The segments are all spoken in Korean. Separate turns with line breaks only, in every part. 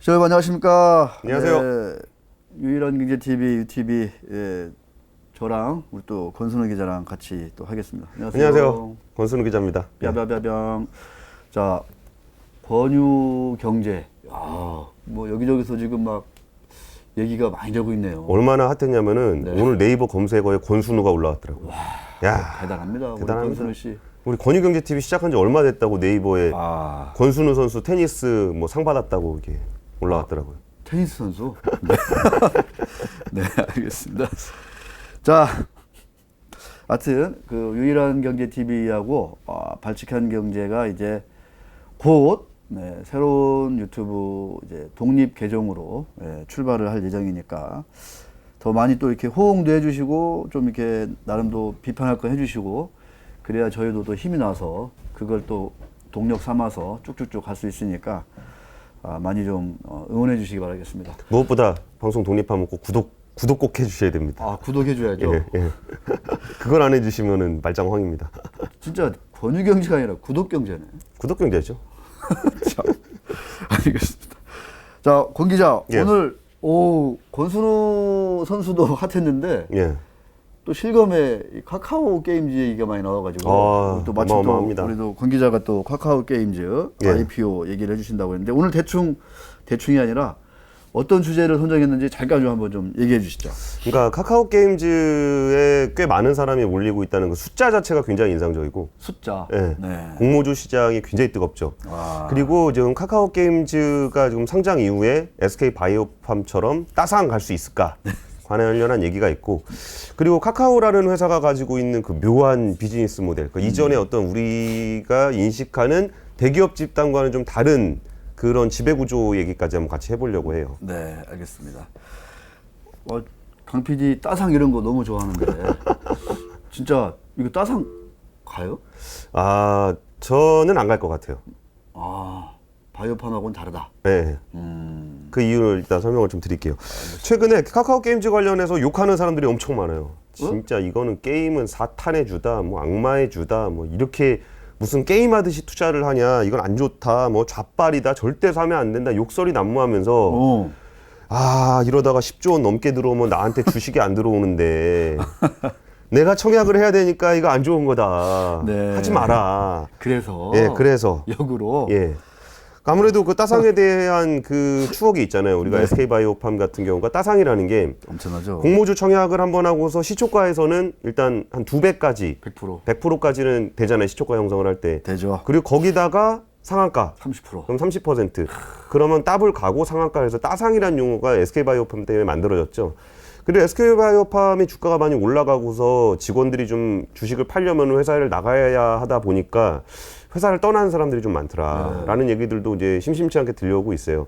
여러분 안녕하십니까.
안녕하세요.
유일한 경제TV, UTV 저랑 우리 또 권순우 기자랑 같이 또 하겠습니다.
안녕하세요. 권순우 기자입니다.
뼈뼈뼈뿅. 자, 권유 경제. 뭐 여기저기서 지금 막 얘기가 많이 되고 있네요.
얼마나 핫했냐면은
네.
오늘 네이버 검색어에 권순우가 올라왔더라고요. 야,
대단합니다.
대단합니다.
우리 권순우 씨.
우리 권유경제TV 시작한 지 얼마 됐다고 네이버에 권순우 선수 테니스 뭐 상 받았다고 이렇게 올라왔더라고요.
테니스 선수? 네. 네, 알겠습니다. 자, 하여튼 그 유일한 경제 TV하고 발칙한 경제가 이제 곧 새로운 유튜브 이제 독립 계정으로 출발을 할 예정이니까 더 많이 또 이렇게 호응도 해주시고 좀 이렇게 나름도 비판할 거 해주시고 그래야 저희도 또 힘이 나서 그걸 또 동력 삼아서 쭉쭉쭉 갈 수 있으니까 많이 좀 응원해 주시기 바라겠습니다.
무엇보다 방송 독립하면 꼭 구독 꼭 해주셔야 됩니다.
구독해 줘야죠.
예. 그걸 안 해주시면은 말짱황입니다.
진짜 권유경제가 아니라 구독경제네.
구독경제죠.
자, 알겠습니다. 자, 권 기자,
예.
오늘 권순우 선수도 핫했는데 또 실검에 이 카카오 게임즈 얘기가 많이 나와가지고 또 마침 또 우리도 권 기자가 또 카카오 게임즈 IPO 얘기를 해주신다고 했는데 오늘 대충이 아니라 어떤 주제를 선정했는지 잠깐 좀 한번 좀 얘기해 주시죠.
그러니까 카카오 게임즈에 꽤 많은 사람이 몰리고 있다는 그 숫자 자체가 굉장히 인상적이고
숫자.
네. 공모주 시장이 굉장히 뜨겁죠. 그리고 지금 카카오 게임즈가 지금 상장 이후에 SK 바이오팜처럼 따상 갈 수 있을까? 관련한 얘기가 있고 그리고 카카오라는 회사가 가지고 있는 그 묘한 비즈니스 모델 그 이전에 어떤 우리가 인식하는 대기업 집단과는 좀 다른 그런 지배구조 얘기까지 한번 같이 해보려고 해요.
네, 알겠습니다. 강 PD 따상 이런 거 너무 좋아하는데 진짜 이거 따상 가요?
저는 안 갈 것 같아요.
바이오팜하고는 다르다.
네. 그 이유를 일단 설명을 좀 드릴게요. 최근에 카카오 게임즈 관련해서 욕하는 사람들이 엄청 많아요. 진짜 이거는 게임은 사탄의 주다, 뭐 악마의 주다, 뭐 이렇게 무슨 게임하듯이 투자를 하냐, 이건 안 좋다, 뭐 좌빨이다, 절대 사면 안 된다, 욕설이 난무하면서 이러다가 10조 원 넘게 들어오면 나한테 주식이 안 들어오는데 내가 청약을 해야 되니까 이거 안 좋은 거다. 하지 마라.
그래서 역으로
아무래도 그 따상에 대한 그 추억이 있잖아요. 우리가 SK 바이오팜 같은 경우가 따상이라는 게
엄청나죠.
공모주 청약을 한번 하고서 시초가에서는 일단 한 2배까지 100%까지는 되잖아요. 시초가 형성을 할 때.
되죠.
그리고 거기다가 상한가
30%.
그럼 30%. 그러면 더블 가고 상한가에서 따상이라는 용어가 SK 바이오팜 때문에 만들어졌죠. 그리고 SK 바이오팜의 주가가 많이 올라가고서 직원들이 좀 주식을 팔려면 회사를 나가야 하다 보니까 회사를 떠나는 사람들이 좀 많더라라는 얘기들도 이제 심심치 않게 들려오고 있어요.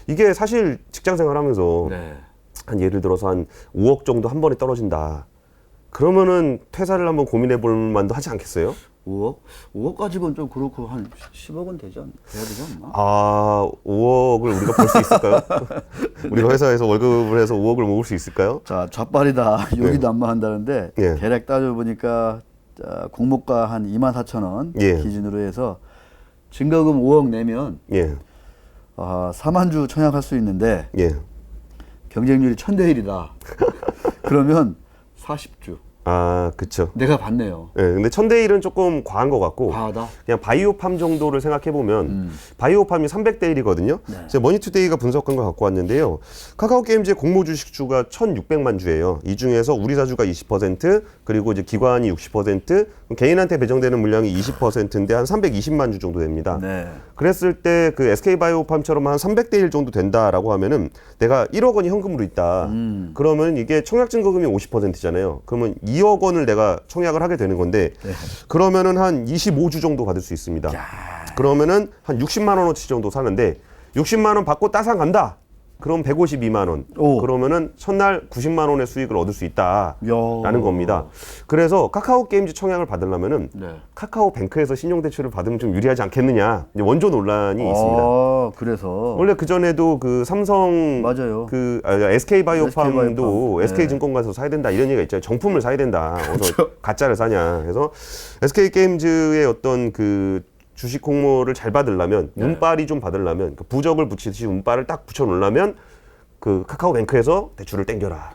이게 사실 직장 생활하면서 한 예를 들어서 한 5억 정도 한 번에 떨어진다. 그러면은 퇴사를 한번 고민해 볼 만도 하지 않겠어요?
5억? 5억 가지고는 좀 그렇고 한 10억은 돼야 되지 않나?
5억을 우리가 벌 수 있을까요? 우리가 회사에서 월급을 해서 5억을 모을 수 있을까요?
자, 좌빨이다. 여기 난무한다는데 대략 따져보니까 공모가 한 24,000원 기준으로 해서 증거금 5억 내면 4만 주 청약할 수 있는데 경쟁률이 1000대 1이다. 그러면 40주.
그쵸.
내가 봤네요.
근데 1000대 1은 조금 과한 것 같고.
과하다?
그냥 바이오팜 정도를 생각해보면, 바이오팜이 300대 1이거든요. 제가 머니투데이가 분석한 걸 갖고 왔는데요. 카카오 게임즈의 공모 주식주가 1600만 주예요. 이 중에서 우리 사주가 20%, 그리고 이제 기관이 60%, 개인한테 배정되는 물량이 20%인데 한 320만 주 정도 됩니다. 그랬을 때 그 SK 바이오팜처럼 한 300대 1 정도 된다라고 하면은 내가 1억 원이 현금으로 있다. 그러면 이게 청약 증거금이 50%잖아요. 그러면 2억 원을 내가 청약을 하게 되는 건데 그러면은 한 25주 정도 받을 수 있습니다. 그러면은 한 60만 원어치 정도 사는데 60만 원 받고 따상 간다. 그럼 152만 원. 그러면은 첫날 90만 원의 수익을 얻을 수 있다라는 겁니다. 그래서 카카오 게임즈 청약을 받으려면은 카카오 뱅크에서 신용대출을 받으면 좀 유리하지 않겠느냐. 이제 원조 논란이 있습니다.
그래서
원래 그 전에도 그 삼성
맞아요.
SK 바이오팜도 SK 증권가에서 사야 된다 이런 얘기가 있잖아요. 정품을 사야 된다. 어서 가짜를 사냐. 그래서 SK 게임즈의 어떤 그 주식 홍보를 잘 받으려면 운빨이 좀 받으려면 그 부적을 붙이듯이 운빨을 딱 붙여놓으려면 그 카카오뱅크에서 대출을 땡겨라.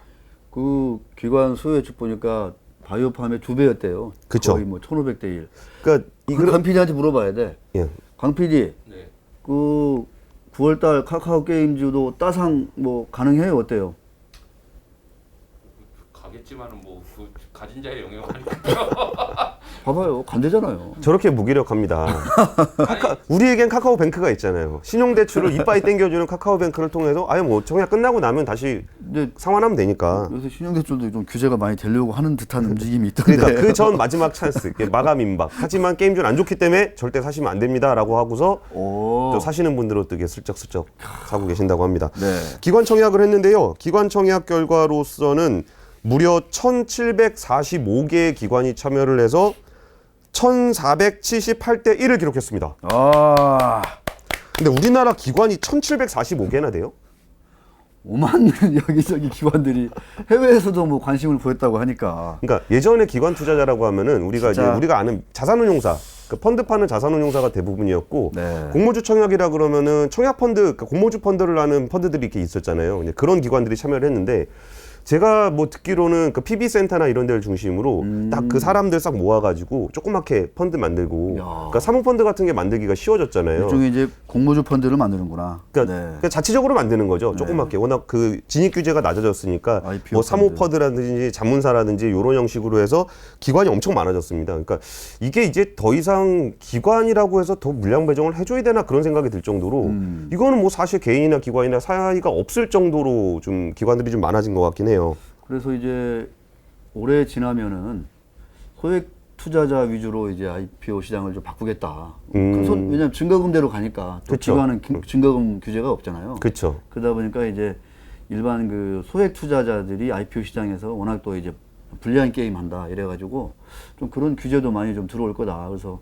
그 기관 수요예측 보니까 바이오팜의 2배였대요.
그쵸.
거의 뭐 1,500대 1.
그러니까
강 PD한테 물어봐야 돼.
예.
강 PD,
네.
그 9월달 카카오 게임즈도 따상 뭐 가능해요? 어때요?
가겠지만은 뭐 그 가진 자의 영역 아니까요.
봐봐요, 간대잖아요.
저렇게 무기력합니다. 우리에겐 카카오뱅크가 있잖아요. 신용대출을 이빠이 땡겨주는 카카오뱅크를 통해서 아예 뭐 청약 끝나고 나면 다시
근데
상환하면 되니까.
요새 신용대출도 좀 규제가 많이 되려고 하는 듯한 움직임이 있던데.
그러니까 그 전 마지막 찬스, 이게 마감 임박. 하지만 게임 좀 안 좋기 때문에 절대 사시면 안 됩니다라고 하고서
오.
또 사시는 분들은 또 이게 슬쩍슬쩍 사고 계신다고 합니다.
네.
기관 청약을 했는데요. 기관 청약 결과로서는 무려 1,745개의 기관이 참여를 해서 1,478대 1을 기록했습니다.
아,
근데 우리나라 기관이 1,745개나 돼요?
5만 여기저기 기관들이 해외에서도 뭐 관심을 보였다고 하니까.
그러니까 예전에 기관 투자자라고 하면은 우리가
진짜.
이제 우리가 아는 자산운용사, 그 펀드 파는 자산운용사가 대부분이었고
네.
공모주 청약이라 그러면은 청약 펀드, 그러니까 공모주 펀드를 하는 펀드들이 이렇게 있었잖아요. 이제 그런 기관들이 참여를 했는데 제가 뭐 듣기로는 그 PB 센터나 이런 데를 중심으로 딱 그 사람들 싹 모아가지고 조그맣게 펀드 만들고,
야.
그러니까 사모펀드 같은 게 만들기가 쉬워졌잖아요.
일종의 이제 공모주 펀드를 만드는구나.
그러니까,
네.
그러니까 자체적으로 만드는 거죠. 조그맣게. 워낙 그 진입 규제가 낮아졌으니까
IPO
뭐 사모펀드라든지 자문사라든지 이런 형식으로 해서 기관이 엄청 많아졌습니다. 그러니까 이게 이제 더 이상 기관이라고 해서 더 물량 배정을 해줘야 되나 그런 생각이 들 정도로 이거는 뭐 사실 개인이나 기관이나 사이가 없을 정도로 좀 기관들이 좀 많아진 것 같긴 해요.
그래서 이제 올해 지나면은 소액 투자자 위주로 이제 IPO 시장을 좀 바꾸겠다. 왜냐면 증거금대로 가니까 또
그쵸.
기관은 증거금 규제가 없잖아요.
그렇죠.
그러다 보니까 이제 일반 그 소액 투자자들이 IPO 시장에서 워낙 또 이제 불리한 게임 한다 이래가지고 좀 그런 규제도 많이 좀 들어올 거다. 그래서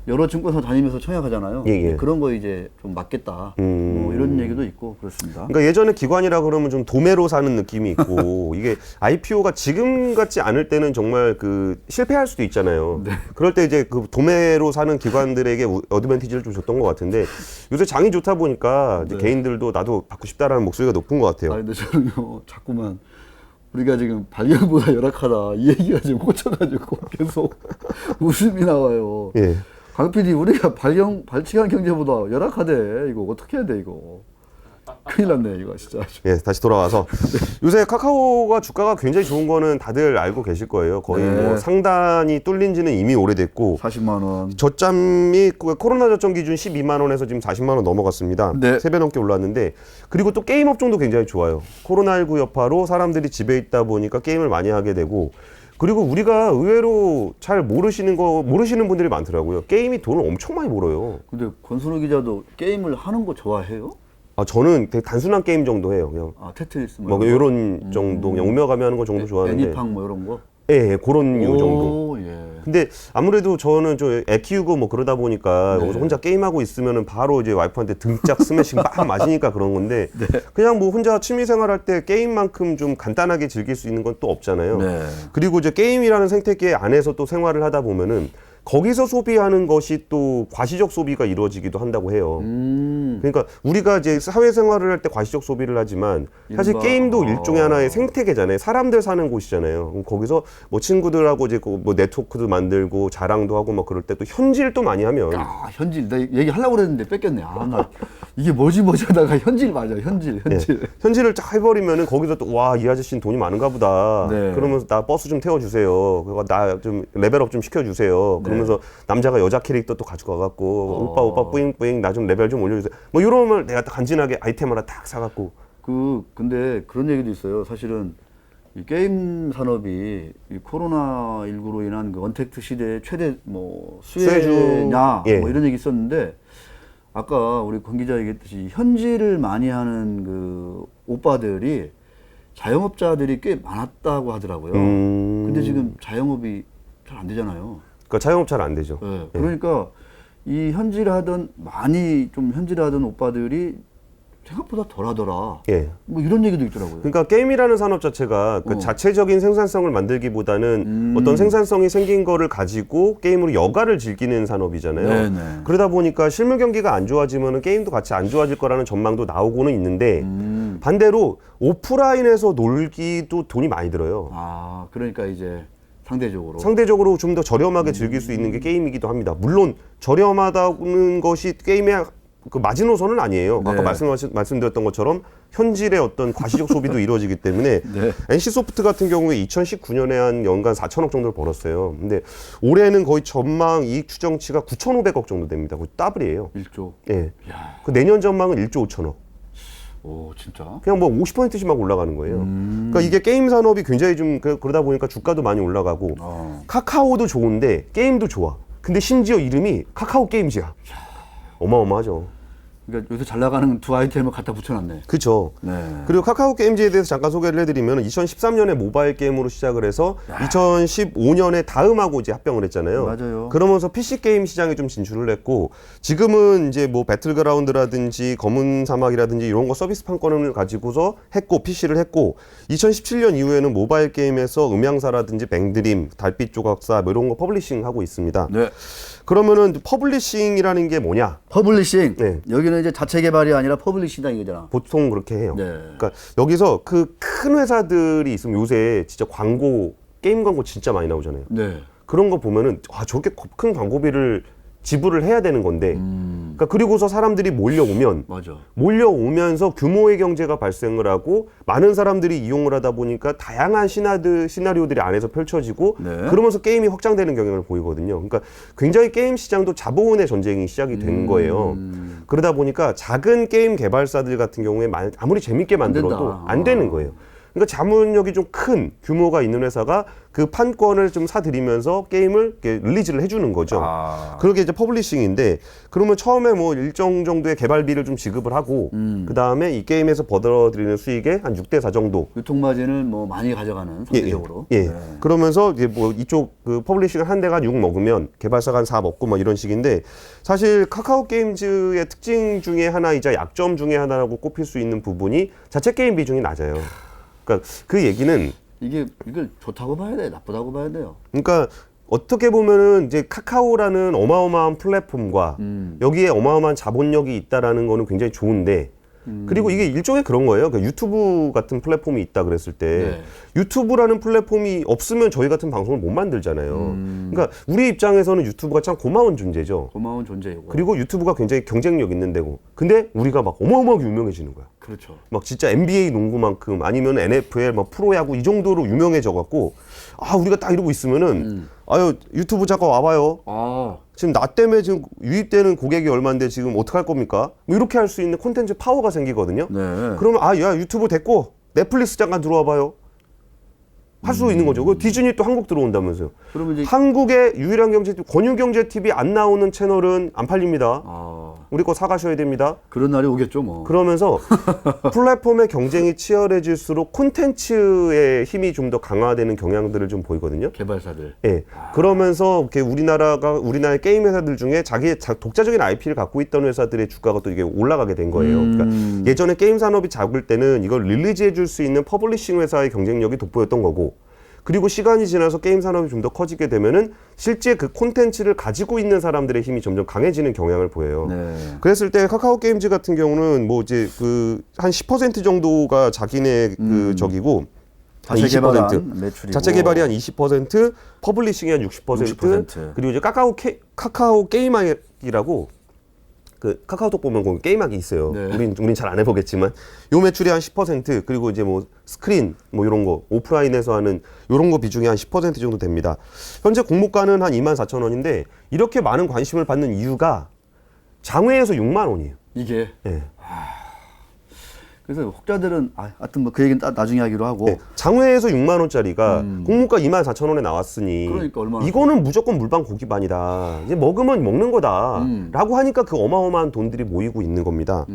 여러 증권사 다니면서 청약하잖아요.
예, 예.
그런 거 이제 좀 막겠다. 뭐 이런 얘기도 있고 그렇습니다.
그러니까 예전에 기관이라 그러면 좀 도매로 사는 느낌이 있고 이게 IPO가 지금 같지 않을 때는 정말 그 실패할 수도 있잖아요. 그럴 때 이제 그 도매로 사는 기관들에게 어드밴티지를 좀 줬던 것 같은데 요새 장이 좋다 보니까 이제 개인들도 나도 받고 싶다라는 목소리가 높은 것 같아요.
아 근데 저는요 자꾸만 우리가 지금 발령보다 열악하다 이 얘기가 지금 꽂혀가지고 계속 웃음이 나와요.
예.
강 PD 우리가 발칙한 경제보다 열악하대. 이거 어떻게 해야 돼 이거. 큰일 났네 이거 진짜.
예, 다시 돌아와서 요새 카카오가 주가가 굉장히 좋은 거는 다들 알고 계실 거예요. 거의
네.
뭐 상단이 뚫린 지는 이미 오래됐고
40만 원.
저점이 코로나 저점 기준 12만 원에서 지금 40만 원 넘어갔습니다.
네.
3배 넘게 올랐는데 그리고 또 게임 업종도 굉장히 좋아요. 코로나19 여파로 사람들이 집에 있다 보니까 게임을 많이 하게 되고 그리고 우리가 의외로 잘 모르시는 분들이 많더라고요. 게임이 돈을 엄청 많이 벌어요.
근데 권순우 기자도 게임을 하는 거 좋아해요?
아, 저는 되게 단순한 게임 정도 해요. 그냥
아 테트리스
뭐 이런 정도, 그냥 오며가며 하는 거 정도 좋아하는데.
애니팡 뭐 이런 거?
예, 그런 류 정도.
오, 예.
근데 아무래도 저는 좀 애 키우고 뭐 그러다 보니까 여기서 혼자 게임하고 있으면은 바로 이제 와이프한테 등짝 스매싱 빡 맞으니까 그런 건데 그냥 뭐 혼자 취미생활 할 때 게임만큼 좀 간단하게 즐길 수 있는 건 또 없잖아요.
네.
그리고 이제 게임이라는 생태계 안에서 또 생활을 하다 보면은 거기서 소비하는 것이 또 과시적 소비가 이루어지기도 한다고 해요. 그러니까 우리가 이제 사회생활을 할 때 과시적 소비를 하지만 사실
이른바,
게임도 일종의 하나의 생태계잖아요. 사람들 사는 곳이잖아요. 그럼 거기서 뭐 친구들하고 이제 뭐 네트워크도 만들고 자랑도 하고 막 그럴 때 또 현질도 많이 하면
아 현질 나 얘기하려고 그랬는데 뺏겼네. 아 나 이게 뭐지 하다가 현질 맞아. 현질.
현질을 쫙 해버리면은 거기서 또 와 이 아저씨는 돈이 많은가 보다.
네.
그러면서 나 버스 좀 태워주세요. 그거 나 좀 레벨업 좀 시켜주세요. 그러면서 남자가 여자 캐릭터 또 가지고 와갖고 오빠 뿌잉뿌잉 나 좀 레벨 좀 올려주세요. 뭐 이러면 내가 간지나게 아이템 하나 딱 사갖고.
근데 그런 얘기도 있어요. 사실은 이 게임 산업이 이 코로나 19로 인한 그 언택트 시대의 최대 뭐 수혜주냐
예.
뭐 이런 얘기 있었는데 아까 우리 권 기자 얘기했듯이 현질을 많이 하는 그 오빠들이 자영업자들이 꽤 많았다고 하더라고요. 근데 지금 자영업이 잘 안 되잖아요.
그러니까 자영업 잘 안 되죠.
네. 그러니까 이 현질하던 많이 좀 현질하던 오빠들이 생각보다 덜하더라.
예.
뭐 이런 얘기도 있더라고요.
그러니까 게임이라는 산업 자체가 그 자체적인 생산성을 만들기보다는 어떤 생산성이 생긴 거를 가지고 게임으로 여가를 즐기는 산업이잖아요.
네네.
그러다 보니까 실물 경기가 안 좋아지면 게임도 같이 안 좋아질 거라는 전망도 나오고는 있는데 반대로 오프라인에서 놀기도 돈이 많이 들어요.
아, 그러니까 이제 상대적으로.
상대적으로 좀 더 저렴하게 즐길 수 있는 게 게임이기도 합니다. 물론 저렴하다는 것이 게임의 그 마지노선은 아니에요.
네.
아까 말씀드렸던 것처럼 현질의 어떤 과시적 소비도 이루어지기 때문에
네.
NC소프트 같은 경우에 2019년에 한 연간 4천억 정도를 벌었어요. 근데 올해는 거의 전망 이익 추정치가 9,500억 정도 됩니다. 거의 더블이에요.
1조.
예.
야,
그 내년 전망은 1조 5천억.
오, 진짜?
그냥 뭐 50%씩 막 올라가는 거예요. 그러니까 이게 게임 산업이 굉장히 좀 그러다 보니까 주가도 많이 올라가고 카카오도 좋은데 게임도 좋아. 근데 심지어 이름이 카카오 게임즈야. 어마어마하죠.
그러니까 요새 잘 나가는 두 아이템을 갖다 붙여놨네.
그렇죠.
네.
그리고 카카오 게임즈에 대해서 잠깐 소개를 해드리면 2013년에 모바일 게임으로 시작을 해서 2015년에 다음하고 이제 합병을 했잖아요.
맞아요.
그러면서 PC 게임 시장에 좀 진출을 했고 지금은 이제 뭐 배틀그라운드라든지 검은 사막이라든지 이런 거 서비스 판권을 가지고서 했고 PC를 했고 2017년 이후에는 모바일 게임에서 음향사라든지 뱅드림, 달빛 조각사 뭐 이런 거 퍼블리싱 하고 있습니다.
네.
그러면은 퍼블리싱이라는 게 뭐냐?
퍼블리싱.
네.
여기는 이제 자체 개발이 아니라 퍼블리싱이다 이거잖아.
보통 그렇게 해요.
네.
그러니까 여기서 그 큰 회사들이 있으면 요새 진짜 광고, 게임 광고 진짜 많이 나오잖아요.
네.
그런 거 보면은 아, 저렇게 큰 광고비를 지불을 해야 되는 건데 그러니까 그리고서 사람들이 몰려오면
맞아.
몰려오면서 규모의 경제가 발생을 하고 많은 사람들이 이용을 하다 보니까 다양한 시나리오들이 안에서 펼쳐지고
네.
그러면서 게임이 확장되는 경향을 보이거든요. 그러니까 굉장히 게임 시장도 자본의 전쟁이 시작이 된 거예요. 그러다 보니까 작은 게임 개발사들 같은 경우에 아무리 재밌게 만들어도
된다.
안 되는 거예요. 그러니까 자문력이 좀 큰 규모가 있는 회사가 그 판권을 좀 사들이면서 게임을 이렇게 릴리즈를 해주는 거죠. 그렇게 이제 퍼블리싱인데 그러면 처음에 뭐 일정 정도의 개발비를 좀 지급을 하고 그 다음에 이 게임에서 벌어들이는 수익의 한 6대 4 정도.
유통 마진을 뭐 많이 가져가는 상대적으로.
예.
네.
그러면서 이제 뭐 이쪽 그 퍼블리싱 한 대가 6 먹으면 개발사가 한 4 먹고 뭐 이런 식인데 사실 카카오 게임즈의 특징 중에 하나이자 약점 중에 하나라고 꼽힐 수 있는 부분이 자체 게임 비중이 낮아요. 그러니까 그 얘기는
이걸 좋다고 봐야 돼, 나쁘다고 봐야 돼요.
그러니까 어떻게 보면은 이제 카카오라는 어마어마한 플랫폼과 여기에 어마어마한 자본력이 있다라는 거는 굉장히 좋은데 그리고 이게 일종의 그런 거예요. 그러니까 유튜브 같은 플랫폼이 있다 그랬을 때
네.
유튜브라는 플랫폼이 없으면 저희 같은 방송을 못 만들잖아요. 그러니까 우리 입장에서는 유튜브가 참 고마운 존재죠.
고마운 존재이고.
그리고 유튜브가 굉장히 경쟁력 있는 데고. 근데 우리가 막 어마어마하게 유명해지는 거야.
그렇죠.
막 진짜 NBA 농구만큼 아니면 NFL 막 프로야구 이 정도로 유명해져 갖고 아 우리가 딱 이러고 있으면은 아유 유튜브 잠깐 와봐요.
아,
지금 나 때문에 지금 유입되는 고객이 얼마인데 지금 어떡할 겁니까? 뭐 이렇게 할 수 있는 콘텐츠 파워가 생기거든요.
네.
그러면 아 야 유튜브 됐고 넷플릭스 잠깐 들어와 봐요. 할 수 있는 거죠. 그 디즈니 또 한국 들어온다면서요.
그러면 이제
한국의 유일한 경제 권유경제 TV 안 나오는 채널은 안 팔립니다. 우리 거 사가셔야 됩니다.
그런 날이 오겠죠, 뭐.
그러면서 플랫폼의 경쟁이 치열해질수록 콘텐츠의 힘이 좀 더 강화되는 경향들을 좀 보이거든요.
개발사들.
예. 그러면서 이렇게 우리나라의 게임 회사들 중에 자기의 독자적인 IP를 갖고 있던 회사들의 주가가 또 이게 올라가게 된 거예요. 그러니까 예전에 게임 산업이 작을 때는 이걸 릴리즈해 줄 수 있는 퍼블리싱 회사의 경쟁력이 돋보였던 거고 그리고 시간이 지나서 게임 산업이 좀 더 커지게 되면은 실제 그 콘텐츠를 가지고 있는 사람들의 힘이 점점 강해지는 경향을 보여요.
네.
그랬을 때 카카오 게임즈 같은 경우는 뭐 이제 그 한 10% 정도가 자기네 그 적이고
자체 개발한 매출이고.
자체 개발이 한 20%, 퍼블리싱이 한 60%, 그리고 이제 카카오 게임학이라고 그 카카오톡 보면 거기 게임학이 있어요.
네.
우린 잘 안 해보겠지만 요 매출이 한 10% 그리고 이제 뭐 스크린 뭐 이런 거 오프라인에서 하는 이런 거 비중이 한 10% 정도 됩니다. 현재 공모가는 한 24,000원인데 이렇게 많은 관심을 받는 이유가 장외에서 6만 원이에요.
이게.
예.
그래서 혹자들은 하여튼 뭐 그 얘기는 나중에 하기로 하고.
네, 장외에서 6만 원짜리가 공모가 24,000원에 나왔으니
그러니까 얼마나
이거는 무조건 물방 고기반이다. 이제 먹으면 먹는 거다라고 하니까 그 어마어마한 돈들이 모이고 있는 겁니다.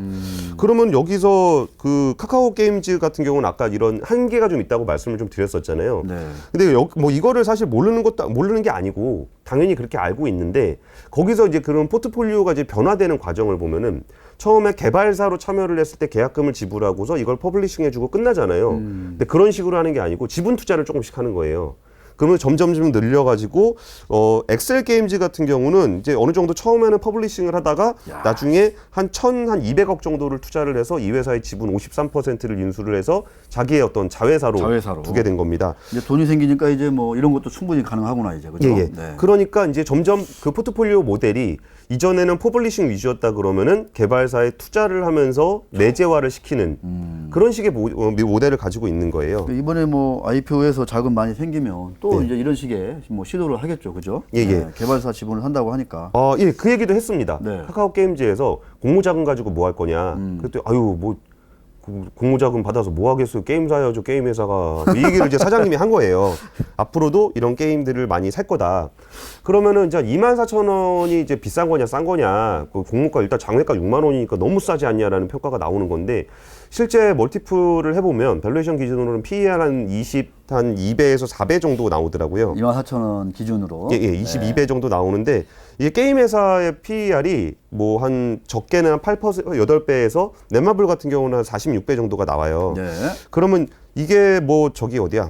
그러면 여기서 그 카카오 게임즈 같은 경우는 아까 이런 한계가 좀 있다고 말씀을 좀 드렸었잖아요.
네.
근데 뭐 이거를 사실 모르는 게 아니고 당연히 그렇게 알고 있는데 거기서 이제 그런 포트폴리오가 이제 변화되는 과정을 보면은 처음에 개발사로 참여를 했을 때 계약금을 지불하고서 이걸 퍼블리싱해주고 끝나잖아요. 근데 그런 식으로 하는 게 아니고 지분 투자를 조금씩 하는 거예요. 그러면 점점 늘려가지고 엑셀 게임즈 같은 경우는 이제 어느 정도 처음에는 퍼블리싱을 하다가 나중에 한 200억 정도를 투자를 해서 이 회사의 지분 53%를 인수를 해서 자기의 어떤 자회사로 두게 된 겁니다.
이제 돈이 생기니까 이제 뭐 이런 것도 충분히 가능하구나 이제 그죠?
예.
네.
그러니까 이제 점점 그 포트폴리오 모델이 이전에는 퍼블리싱 위주였다 그러면은 개발사에 투자를 하면서 내재화를 시키는 그런 식의 모델을 가지고 있는 거예요.
이번에 뭐 IPO에서 자금 많이 생기면 또
네.
이제 이런 식의 뭐 시도를 하겠죠, 그죠?
예.
개발사 지분을 한다고 하니까.
예, 그 얘기도 했습니다.
네.
카카오 게임즈에서 공모자금 가지고 뭐 할 거냐. 그때 뭐 공모자금 받아서 뭐 하겠어요. 게임 사야죠. 게임 회사가. 이 얘기를 이제 사장님이 한 거예요. 앞으로도 이런 게임들을 많이 살 거다. 그러면은 이제 24,000원이 이제 비싼 거냐 싼 거냐. 그 공모가 일단 장외가 6만 원이니까 너무 싸지 않냐라는 평가가 나오는 건데 실제 멀티플을 해보면 밸류에이션 기준으로는 PE 한 2배에서 4배 정도 나오더라고요.
24,000원 기준으로.
예, 22배 정도 나오는데 이게 게임 회사의 PER이 뭐 한 적게는 한 8%, 8배에서 넷마블 같은 경우는 한 46배 정도가 나와요.
네.
그러면 이게 뭐 저기 어디야?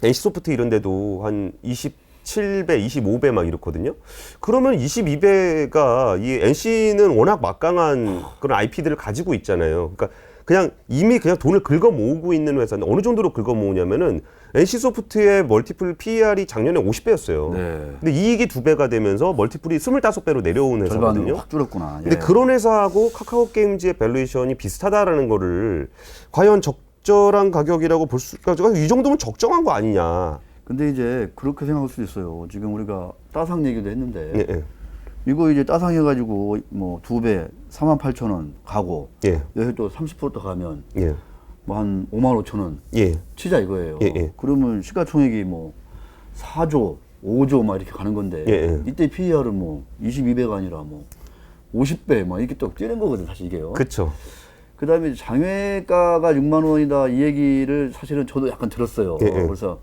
NC소프트 이런 데도 한 27배, 25배 막 이렇거든요. 그러면 22배가 이 NC는 워낙 막강한 그런 IP들을 가지고 있잖아요. 그러니까 그냥 이미 그냥 돈을 긁어 모으고 있는 회사는 어느 정도로 긁어 모으냐면은 NC소프트의 멀티플 PER이 작년에 50배였어요.
네.
근데 이익이 2배가 되면서 멀티플이 25배로 내려온
절반으로
회사거든요.
확 줄었구나.
근데 그런 회사하고 카카오 게임즈의 밸류에이션이 비슷하다라는 거를 과연 적절한 가격이라고 볼 수가 이 정도면 적정한 거 아니냐.
근데 이제 그렇게 생각할 수도 있어요. 지금 우리가 따상 얘기도 했는데
예, 예.
이거 이제 따상해가지고 뭐 2배 48,000원 가고
예.
여기 또 30%더 가면
예.
뭐 한 55,000원
예.
치자 이거예요.
예.
그러면 시가총액이 뭐 4조, 5조 막 이렇게 가는 건데
예.
이때 PER은 뭐 22배가 아니라 뭐 50배 막 이렇게 또 뛰는 거거든 사실 이게요.
그쵸.
그다음에 장외가가 6만 원이다 이 얘기를 사실은 저도 약간 들었어요.
예.
그래서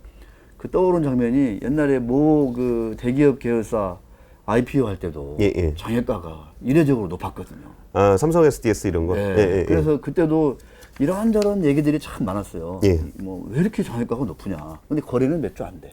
그 떠오른 장면이 옛날에 모 그 대기업 계열사 IPO 할 때도
예.
장외가가 이례적으로 높았거든요.
아, 삼성 SDS 이런 거.
네. 그래서 그때도 이런저런 얘기들이 참 많았어요.
예.
뭐 왜 이렇게 장외가가 높으냐. 근데 거래는 몇 주 안 돼.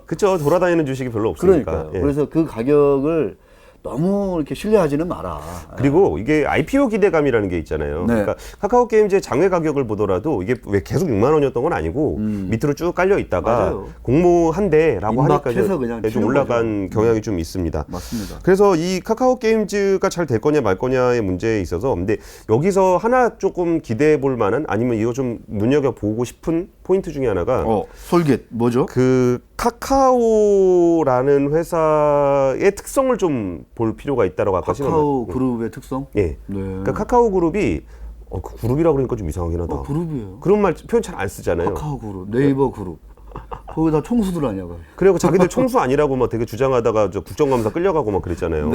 그쵸. 돌아다니는 주식이 별로 없으니까.
그러니까요.
예.
그래서 그 가격을 너무 이렇게 신뢰하지는 마라.
그리고 이게 IPO 기대감이라는 게 있잖아요.
네.
그러니까 카카오 게임즈의 장외 가격을 보더라도 이게 왜 계속 6만 원이었던 건 아니고 밑으로 쭉 깔려 있다가
맞아요.
공모한대라고 하니까
임박해서 그냥
좀
튀는
올라간 경향이 좀 있습니다.
맞습니다.
그래서 이 카카오 게임즈가 잘 될 거냐 말 거냐의 문제에 있어서 근데 여기서 하나 조금 기대해 볼 만한 아니면 이거 좀 눈여겨 보고 싶은 포인트 중에 하나가
솔깃 뭐죠?
그 카카오라는 회사의 특성을 좀 볼 필요가 있다라고 아까
카카오 그룹의 특성?
예.
네.
그러니까 카카오 그룹이 그 그룹이라 그러니까 좀 이상하긴 하다.
그룹이에요.
그런 말 표현 잘 안 쓰잖아요.
카카오 그룹, 네이버 그룹. 거기 다 총수들 아니야?
그리고 자기들 총수 아니라고 막 되게 주장하다가 저 국정감사 끌려가고 막 그랬잖아요.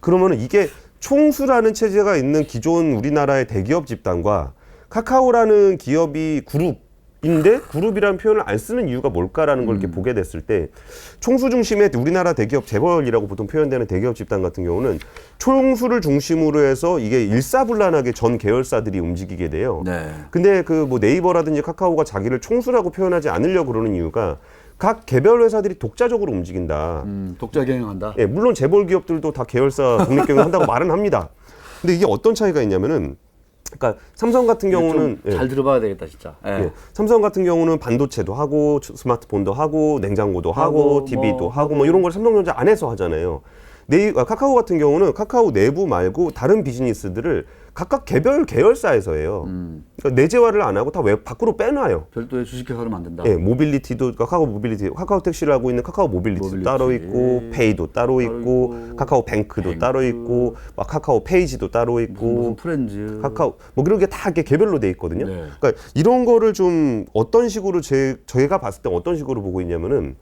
그러면은 이게 총수라는 체제가 있는 기존 우리나라의 대기업 집단과 카카오라는 기업이 그룹인데 그룹이라는 표현을 안 쓰는 이유가 뭘까라는 걸 이렇게 보게 됐을 때 총수 중심의 우리나라 대기업 재벌이라고 보통 표현되는 대기업 집단 같은 경우는 총수를 중심으로 해서 이게 일사불란하게 전 계열사들이 움직이게 돼요.
네.
근데 그 뭐 네이버라든지 카카오가 자기를 총수라고 표현하지 않으려고 그러는 이유가 각 개별 회사들이 독자적으로 움직인다.
독자 경영한다.
예, 물론 재벌 기업들도 다 계열사 독립 경영한다고 말은 합니다. 근데 이게 어떤 차이가 있냐면은 그러니까 삼성 같은 경우는
잘 들어봐야 되겠다 진짜.
예, 삼성 같은 경우는 반도체도 하고 스마트폰도 하고 냉장고도 하고 TV도 하고 뭐 이런 걸 삼성전자 안에서 하잖아요. 카카오 같은 경우는 카카오 내부 말고 다른 비즈니스들을 각각 개별 계열사에서 해요. 그러니까 내재화를 안 하고 다 외 밖으로 빼놔요.
별도의 주식회사를 만든다.
예, 모빌리티도 카카오 모빌리티, 카카오 택시를 하고 있는 카카오 모빌리티도 따로 있고, 페이도 따로 있고, 카카오 뱅크도 따로 있고, 막 카카오 페이지도 따로 있고,
무슨 프렌즈,
카카오 뭐 그런 게 다 이렇게 개별로 돼 있거든요.
네.
그러니까 이런 거를 좀 어떤 식으로 저희가 봤을 때 어떤 식으로 보고 있냐면은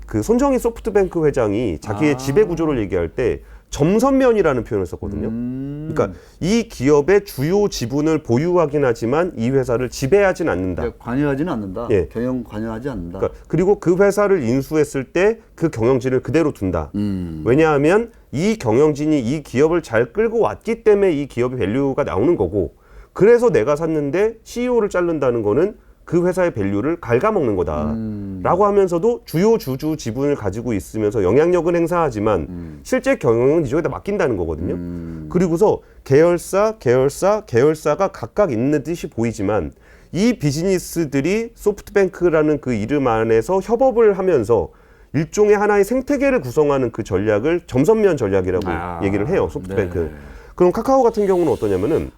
그 손정희 소프트뱅크 회장이 자기의 지배 구조를 얘기할 때 점선면이라는 표현을 썼거든요. 그러니까 이 기업의 주요 지분을 보유하긴 하지만 이 회사를 지배하진 않는다.
그러니까 관여하지는 않는다.
예.
경영 관여하지 않는다.
그러니까 그리고 그 회사를 인수했을 때 그 경영진을 그대로 둔다. 왜냐하면 이 경영진이 이 기업을 잘 끌고 왔기 때문에 이 기업의 밸류가 나오는 거고, 그래서 내가 샀는데 CEO를 자른다는 거는 그 회사의 밸류를 갉아먹는 거다라고 하면서도 주요 주주 지분을 가지고 있으면서 영향력은 행사하지만 실제 경영은 이쪽에다 맡긴다는 거거든요. 그리고서 계열사가 각각 있는 듯이 보이지만 이 비즈니스들이 소프트뱅크라는 그 이름 안에서 협업을 하면서 일종의 하나의 생태계를 구성하는 그 전략을 점선면 전략이라고 얘기를 해요, 소프트뱅크.
네.
그럼 카카오 같은 경우는 어떠냐면은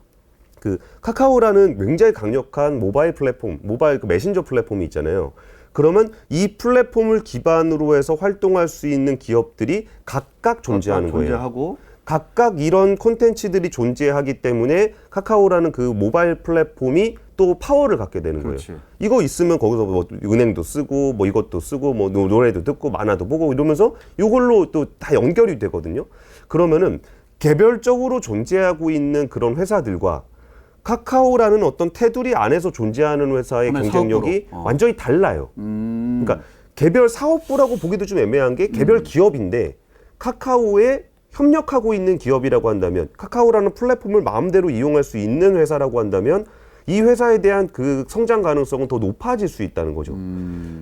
그 카카오라는 굉장히 강력한 모바일 플랫폼, 모바일 그 메신저 플랫폼이 있잖아요. 그러면 이 플랫폼을 기반으로 해서 활동할 수 있는 기업들이 각각 존재하는 거예요.
존재하고
각각 이런 콘텐츠들이 존재하기 때문에 카카오라는 그 모바일 플랫폼이 또 파워를 갖게 되는
그렇지.
거예요. 이거 있으면 거기서 뭐 은행도 쓰고 뭐 이것도 쓰고 뭐 노래도 듣고 만화도 보고 이러면서 이걸로 또 다 연결이 되거든요. 그러면은 개별적으로 존재하고 있는 그런 회사들과 카카오라는 어떤 테두리 안에서 존재하는 회사의
하나의
경쟁력이
사업부로.
완전히 달라요. 그러니까 개별 사업부라고 보기도 좀 애매한 게 개별 기업인데 카카오에 협력하고 있는 기업이라고 한다면, 카카오라는 플랫폼을 마음대로 이용할 수 있는 회사라고 한다면 이 회사에 대한 그 성장 가능성은 더 높아질 수 있다는 거죠.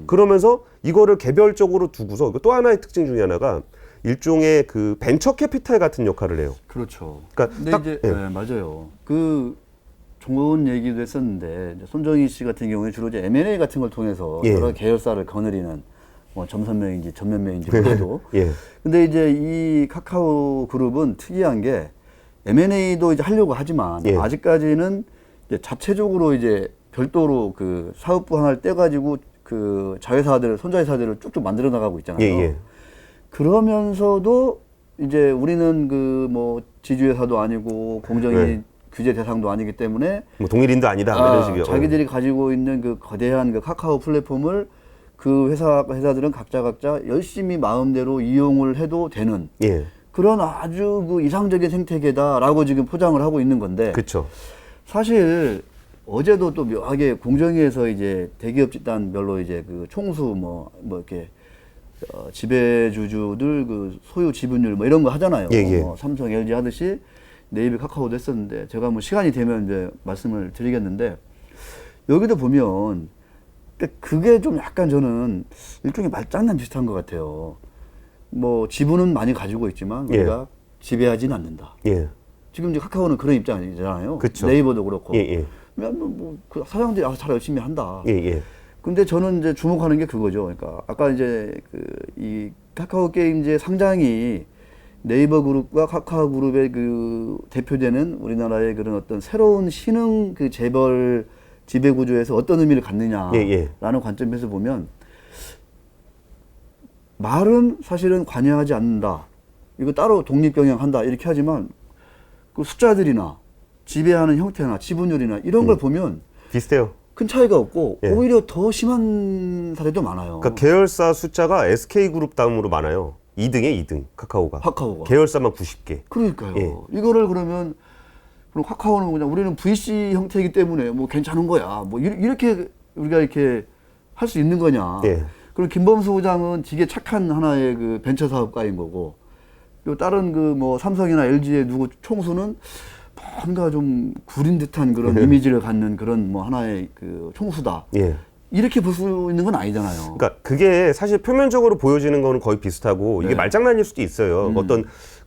그러면서 이거를 개별적으로 두고서 또 하나의 특징 중에 하나가 일종의 그 벤처 캐피탈 같은 역할을 해요.
그렇죠.
그러니까
근데
딱-
이제
예.
네, 맞아요. 그 좋은 얘기도 했었는데 이제 손정희 씨 같은 경우에 주로 이제 M&A 같은 걸 통해서
예.
여러 계열사를 거느리는 뭐 점선명인지 전면명인지 몰라도
예.
근데 이제 이 카카오 그룹은 특이한 게 M&A도 이제 하려고 하지만
예.
아직까지는 이제 자체적으로 이제 별도로 그 사업부 하나를 떼가지고 그 자회사들, 손자회사들을 쭉쭉 만들어 나가고 있잖아요.
예, 예.
그러면서도 이제 우리는 그 뭐 지주회사도 아니고 공정위
네.
규제 대상도 아니기 때문에
뭐 동일인도 아니다 뭐 이런 식이요.
자기들이 가지고 있는 그 거대한 그 카카오 플랫폼을 그 회사들은 각자 열심히 마음대로 이용을 해도 되는
예.
그런 아주 그 이상적인 생태계다라고 지금 포장을 하고 있는 건데
그렇죠.
사실 어제도 또 묘하게 공정위에서 이제 대기업 집단별로 이제 그 총수 뭐 이렇게 지배주주들 그 소유 지분율 뭐 이런 거 하잖아요.
예, 예.
뭐 삼성, LG 하듯이 네이버, 카카오도 했었는데 제가 뭐 시간이 되면 이제 말씀을 드리겠는데 여기도 보면 그게 좀 약간 저는 일종의 말장난 비슷한 것 같아요. 뭐 지분은 많이 가지고 있지만
예.
우리가 지배하지는 않는다.
예.
지금 이제 카카오는 그런 입장이잖아요.
그쵸.
네이버도 그렇고.
예, 예.
그 사장들이 알아서 잘 열심히 한다.
예, 예.
근데 저는 이제 주목하는 게 그거죠. 그러니까 아까 이제 이 카카오 게임즈의 상장이 네이버 그룹과 카카오 그룹의 그 대표되는 우리나라의 그런 어떤 새로운 신흥 그 재벌 지배 구조에서 어떤 의미를 갖느냐라는
예, 예.
관점에서 보면 말은 사실은 관여하지 않는다. 이거 따로 독립 경영한다. 이렇게 하지만 그 숫자들이나 지배하는 형태나 지분율이나 이런 걸 보면
비슷해요.
큰 차이가 없고
예.
오히려 더 심한 사례도 많아요.
그러니까 계열사 숫자가 SK그룹 다음으로 많아요. 2등에 2등 카카오가.
카카오가.
계열사만 90개.
그러니까요.
예.
이거를 그럼 카카오는 그냥 우리는 VC 형태이기 때문에 뭐 괜찮은 거야. 뭐 이렇게 우리가 이렇게 할 수 있는 거냐.
예.
그리고 김범수 부장은 되게 착한 하나의 그 벤처 사업가인 거고, 또 다른 그 뭐 삼성이나 LG의 누구 총수는 뭔가 좀 구린 듯한 그런 이미지를 갖는 그런 뭐 하나의 그 총수다.
예.
이렇게 볼 수 있는 건 아니잖아요.
그러니까 그게 사실 표면적으로 보여지는 거는 거의 비슷하고 이게
네.
말장난일 수도 있어요. 어떤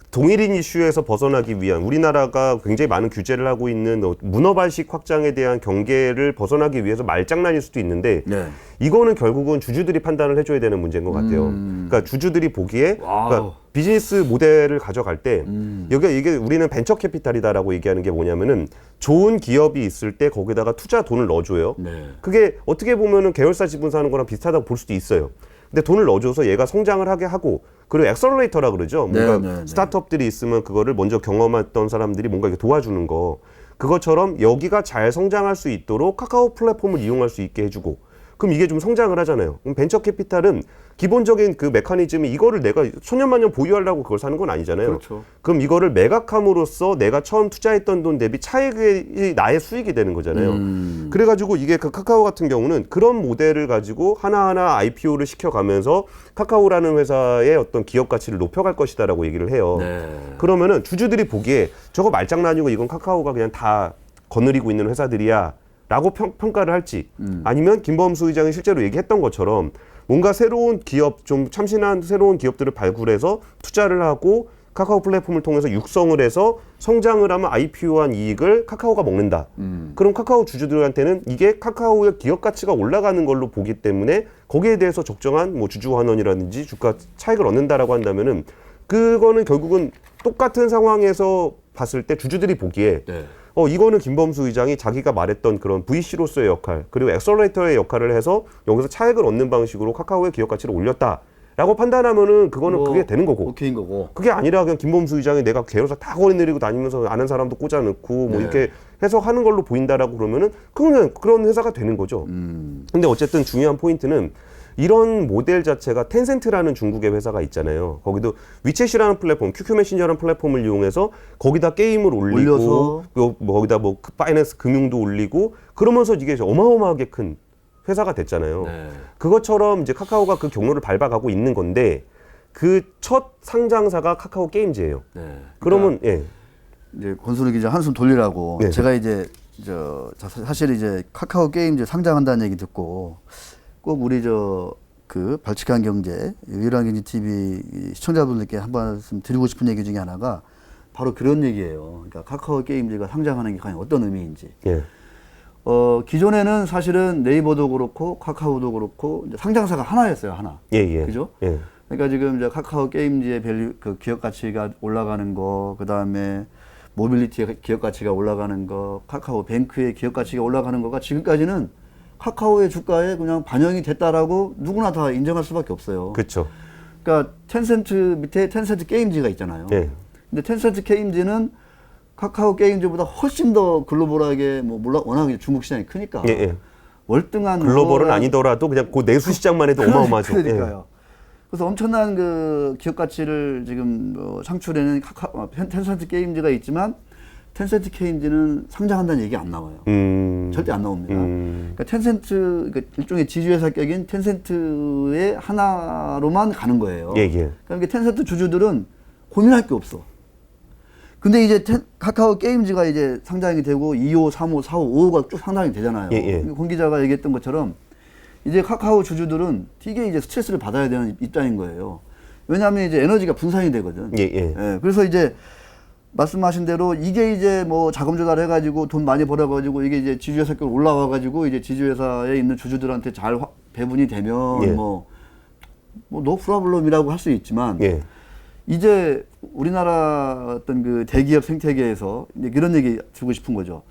동일인 이슈에서 벗어나기 위한 우리나라가 굉장히 많은 규제를 하고 있는 문어발식 확장에 대한 경계를 벗어나기 위해서 말장난일 수도 있는데
네.
이거는 결국은 주주들이 판단을 해줘야 되는 문제인 것 같아요. 그러니까 주주들이 보기에 그러니까 비즈니스 모델을 가져갈 때 이게 우리는 벤처 캐피탈이다라고 얘기하는 게 뭐냐면은 좋은 기업이 있을 때 거기다가 투자 돈을 넣어줘요.
네.
그게 어떻게 보면은 계열사 지분 사는 거랑 비슷하다고 볼 수도 있어요. 근데 돈을 넣어줘서 얘가 성장을 하게 하고 그리고 엑셀러레이터라 그러죠. 뭔가
네.
스타트업들이 있으면 그거를 먼저 경험했던 사람들이 뭔가 이렇게 도와주는 거. 그것처럼 여기가 잘 성장할 수 있도록 카카오 플랫폼을 이용할 수 있게 해주고 그럼 이게 좀 성장을 하잖아요. 그럼 벤처 캐피탈은 기본적인 그 메커니즘이 이거를 내가 천년만년 보유하려고 그걸 사는 건 아니잖아요.
그렇죠.
그럼 이거를 매각함으로써 내가 처음 투자했던 돈 대비 차익이 나의 수익이 되는 거잖아요. 그래가지고 이게 그 카카오 같은 경우는 그런 모델을 가지고 하나하나 IPO를 시켜가면서 카카오라는 회사의 어떤 기업 가치를 높여갈 것이다라고 얘기를 해요.
네.
그러면은 주주들이 보기에 저거 말장난이고 이건 카카오가 그냥 다 거느리고 있는 회사들이야 라고 평가를 할지 아니면 김범수 의장이 실제로 얘기했던 것처럼 뭔가 새로운 기업, 좀 참신한 새로운 기업들을 발굴해서 투자를 하고 카카오 플랫폼을 통해서 육성을 해서 성장을 하면 IPO한 이익을 카카오가 먹는다. 그럼 카카오 주주들한테는 이게 카카오의 기업 가치가 올라가는 걸로 보기 때문에 거기에 대해서 적정한 뭐 주주 환원이라든지 주가 차익을 얻는다라고 한다면은 그거는 결국은 똑같은 상황에서 봤을 때 주주들이 보기에
네.
이거는 김범수 의장이 자기가 말했던 그런 VC로서의 역할 그리고 엑셀러레이터의 역할을 해서 여기서 차익을 얻는 방식으로 카카오의 기업 가치를 올렸다라고 판단하면은 그거는
뭐,
그게 되는 거고
오케이인 거고.
그게 아니라 그냥 김범수 의장이 내가 계열사 다 거느리고 다니면서 아는 사람도 꽂아넣고 뭐
네.
이렇게 해석하는 걸로 보인다라고 그러면은 그러면 그런 회사가 되는 거죠. 근데 어쨌든 중요한 포인트는 이런 모델 자체가 텐센트라는 중국의 회사가 있잖아요. 거기도 위챗이라는 플랫폼, QQ 메신저라는 플랫폼을 이용해서 거기다 게임을 올리고 거기다 뭐 파이낸스 금융도 올리고 그러면서 이게 어마어마하게 큰 회사가 됐잖아요.
네.
그것처럼 이제 카카오가 그 경로를 밟아가고 있는 건데 그 첫 상장사가 카카오 게임즈예요.
네.
그러면 예.
이제 권순우 기자 한숨 돌리라고
네.
제가 이제 사실 이제 카카오 게임즈 상장한다는 얘기 듣고 꼭 우리 그 발칙한 경제 유일한 경제 TV 시청자분들께 한 말씀 드리고 싶은 얘기 중에 하나가 바로 그런 얘기예요. 그러니까 카카오 게임즈가 상장하는 게 과연 어떤 의미인지.
예.
기존에는 사실은 네이버도 그렇고 카카오도 그렇고 이제 상장사가 하나였어요, 하나.
예, 예.
그죠?
예.
그러니까 지금 이제 카카오 게임즈의 밸류, 그 기업 가치가 올라가는 거, 그 다음에 모빌리티의 기업 가치가 올라가는 거, 카카오 뱅크의 기업 가치가 올라가는 거가 지금까지는 카카오의 주가에 그냥 반영이 됐다라고 누구나 다 인정할 수밖에 없어요.
그렇죠.
그러니까 텐센트 밑에 텐센트 게임즈가 있잖아요.
예.
근데 텐센트 게임즈는 카카오 게임즈보다 훨씬 더 글로벌하게 워낙 중국 시장이 크니까
예, 예.
월등한
글로벌은
그거랑
아니더라도 그냥 그 내수 시장만 해도 어마어마하죠.
그러니까요. 그래서 엄청난 그 기업 가치를 지금 창출해낸 텐센트 게임즈가 있지만 텐센트 게임즈는 상장한다는 얘기 안 나와요. 절대 안 나옵니다. 그러니까 텐센트, 그러니까 일종의 지주회사격인 텐센트의 하나로만 가는 거예요.
예, 예.
그러니까 텐센트 주주들은 고민할 게 없어. 근데 이제 카카오 게임즈가 이제 상장이 되고 2호, 3호, 4호, 5호가 쭉 상장이 되잖아요.
예, 예.
권 기자가 얘기했던 것처럼 이제 카카오 주주들은 되게 이제 스트레스를 받아야 되는 입장인 거예요. 왜냐하면 이제 에너지가 분산이 되거든.
예, 예.
예, 그래서 이제 말씀하신 대로 이게 이제 뭐 자금 조달해가지고 돈 많이 벌어가지고 이게 이제 지주회사로 올라와가지고 이제 지주회사에 있는 주주들한테 잘 배분이 되면
예.
노 프로블럼이라고 할 수 있지만
예.
이제 우리나라 어떤 그 대기업 생태계에서 이제 그런 얘기 주고 싶은 거죠.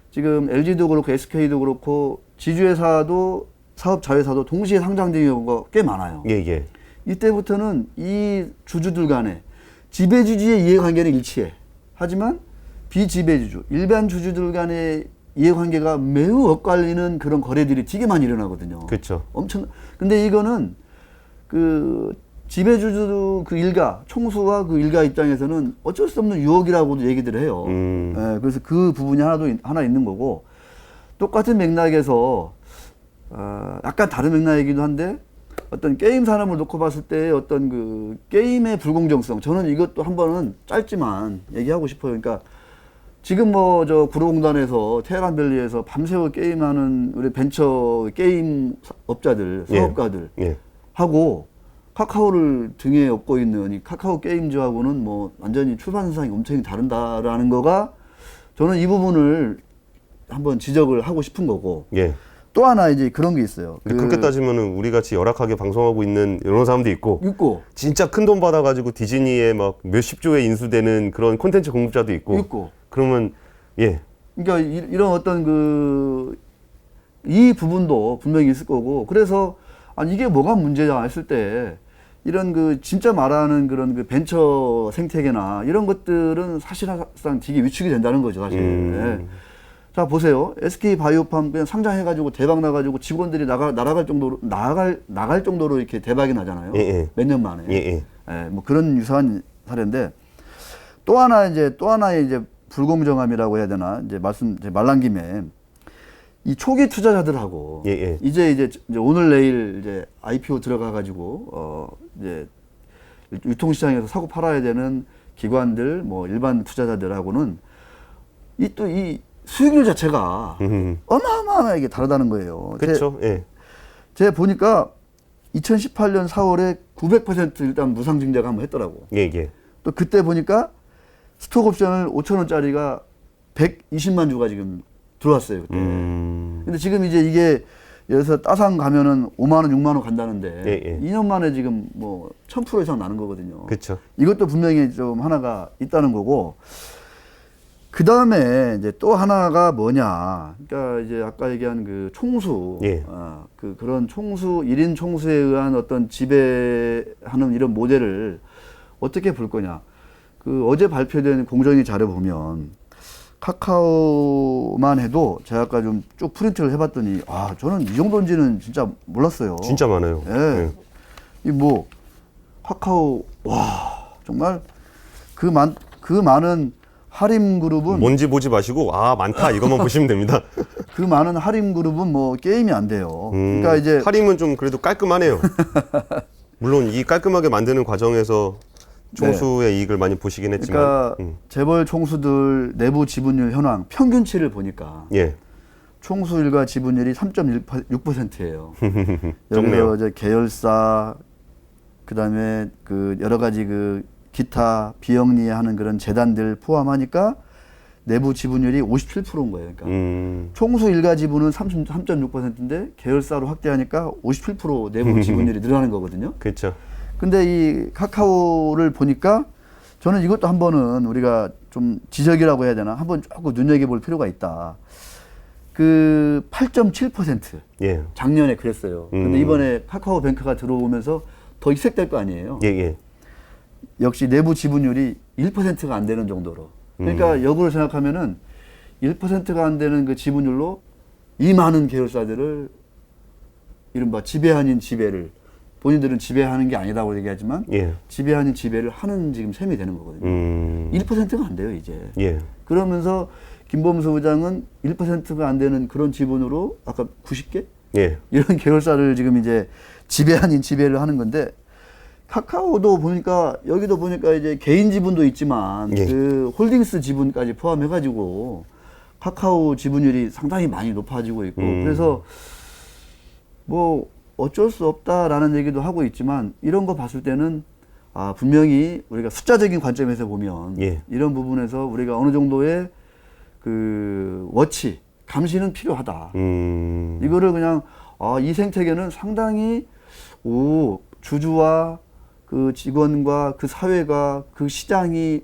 지금 LG도 그렇고 SK도 그렇고 지주회사도 사업 자회사도 동시에 상장된 경우가 꽤 많아요.
예, 예.
이때부터는 이 주주들 간에 지배주주의 이해관계는 일치해. 하지만 비지배주주, 일반 주주들 간의 이해관계가 매우 엇갈리는 그런 거래들이 되게 많이 일어나거든요.
그렇죠.
근데 이거는 그 지배주주 그 일가, 총수와 그 일가 입장에서는 어쩔 수 없는 유혹이라고도 얘기들 해요. 예, 그래서 그 부분이 하나 있는 거고, 똑같은 맥락에서, 약간 다른 맥락이기도 한데, 어떤 게임 산업을 놓고 봤을 때 어떤 그 게임의 불공정성, 저는 이것도 한 번은 짧지만 얘기하고 싶어요. 그러니까 지금 뭐 저 구로공단에서 테헤란밸리에서 밤새워 게임하는 우리 벤처 게임 업자들, 사업가들
예.
하고 카카오를 등에 업고 있는 이 카카오 게임즈하고는 뭐 완전히 출발선상이 엄청 다른다라는 거가 저는 이 부분을 한번 지적을 하고 싶은 거고.
예.
또 하나 이제 그런 게 있어요.
그렇게 따지면은 우리 같이 열악하게 방송하고 있는 이런 사람도 있고 진짜 큰 돈 받아가지고 디즈니에 막 몇십 조에 인수되는 그런 콘텐츠 공급자도 있고 그러면 예.
그러니까 이런 어떤 이 부분도 분명히 있을 거고, 그래서 아니 이게 뭐가 문제냐 했을 때 이런 그 진짜 말하는 그런 그 벤처 생태계나 이런 것들은 사실상 되게 위축이 된다는 거죠, 사실. 예. 자 보세요. SK 바이오팜 그냥 상장해가지고 대박 나가지고 직원들이 나갈 정도로 이렇게 대박이 나잖아요.
예, 예.
몇 년 만에.
예, 예.
예, 뭐 그런 유사한 사례인데 또 하나의 이제 불공정함이라고 해야 되나 이제 말란 김에 이 초기 투자자들하고
예, 예.
이제 오늘 내일 이제 IPO 들어가가지고 이제 유통시장에서 사고 팔아야 되는 기관들 뭐 일반 투자자들하고는 이 수익률 자체가 어마어마하게 다르다는 거예요.
그렇죠. 예.
제가 보니까 2018년 4월에 900% 일단 무상 증자가 한번 했더라고.
예, 예.
또 그때 보니까 스톡 옵션을 5,000원짜리가 120만 주가 지금 들어왔어요. 그때. 근데 지금 이제 이게 여기서 따상 가면은 5만 원, 6만 원 간다는데
예, 예.
2년 만에 지금 뭐 1000% 이상 나는 거거든요.
그렇죠.
이것도 분명히 좀 하나가 있다는 거고. 그 다음에 이제 또 하나가 뭐냐. 그러니까 이제 아까 얘기한 그 총수.
예.
그런 총수, 1인 총수에 의한 어떤 지배하는 이런 모델을 어떻게 볼 거냐. 그 어제 발표된 공정위 자료 보면 카카오만 해도 제가 아까 좀 쭉 프린트를 해봤더니 저는 이 정도인지는 진짜 몰랐어요.
진짜 많아요.
예. 이 뭐 카카오 정말 그 많은 하림 그룹은
뭔지 보지 마시고 많다 이것만 보시면 됩니다.
그 많은 하림 그룹은 뭐 게임이 안 돼요. 그러니까 이제
할인은 좀 그래도 깔끔하네요. 물론 이 깔끔하게 만드는 과정에서 총수의 이익을 많이 보시긴 했지만.
그러니까 재벌 총수들 내부 지분율 현황 평균치를 보니까
예.
총수 일가 지분율이 3.6%예요.
적네요.
여기서 이제 계열사 그다음에 그 여러 가지 그 기타 비영리하는 그런 재단들 포함하니까 내부 지분율이 57%인 거예요. 그러니까 총수 일가 지분은 3.6%인데 계열사로 확대하니까 57% 내부 지분율이 늘어나는 거거든요.
그렇죠.
근데 이 카카오를 보니까 저는 이것도 한번은 우리가 좀 지적이라고 해야 되나 한번 조금 눈여겨볼 필요가 있다. 그 8.7%
예.
작년에 그랬어요. 근데 이번에 카카오뱅크가 들어오면서 더 익색될 거 아니에요.
예, 예.
역시 내부 지분율이 1%가 안 되는 정도로. 그러니까 역으로 생각하면은 1%가 안 되는 그 지분율로 이 많은 계열사들을 이른바 지배 아닌 지배를 본인들은 지배하는 게 아니라고 얘기하지만
예.
지배 아닌 지배를 하는 지금 셈이 되는 거거든요. 1%가 안 돼요, 이제.
예.
그러면서 김범수 부장은 1%가 안 되는 그런 지분으로 아까 90개?
예.
이런 계열사를 지금 이제 지배 아닌 지배를 하는 건데 카카오도 보니까 여기도 보니까 이제 개인 지분도 있지만
예.
그 홀딩스 지분까지 포함해가지고 카카오 지분율이 상당히 많이 높아지고 있고 그래서 뭐 어쩔 수 없다라는 얘기도 하고 있지만 이런 거 봤을 때는 분명히 우리가 숫자적인 관점에서 보면
예.
이런 부분에서 우리가 어느 정도의 그 워치 감시는 필요하다. 이거를 그냥 이 생태계는 상당히 주주와 그 직원과 그 사회가 그 시장이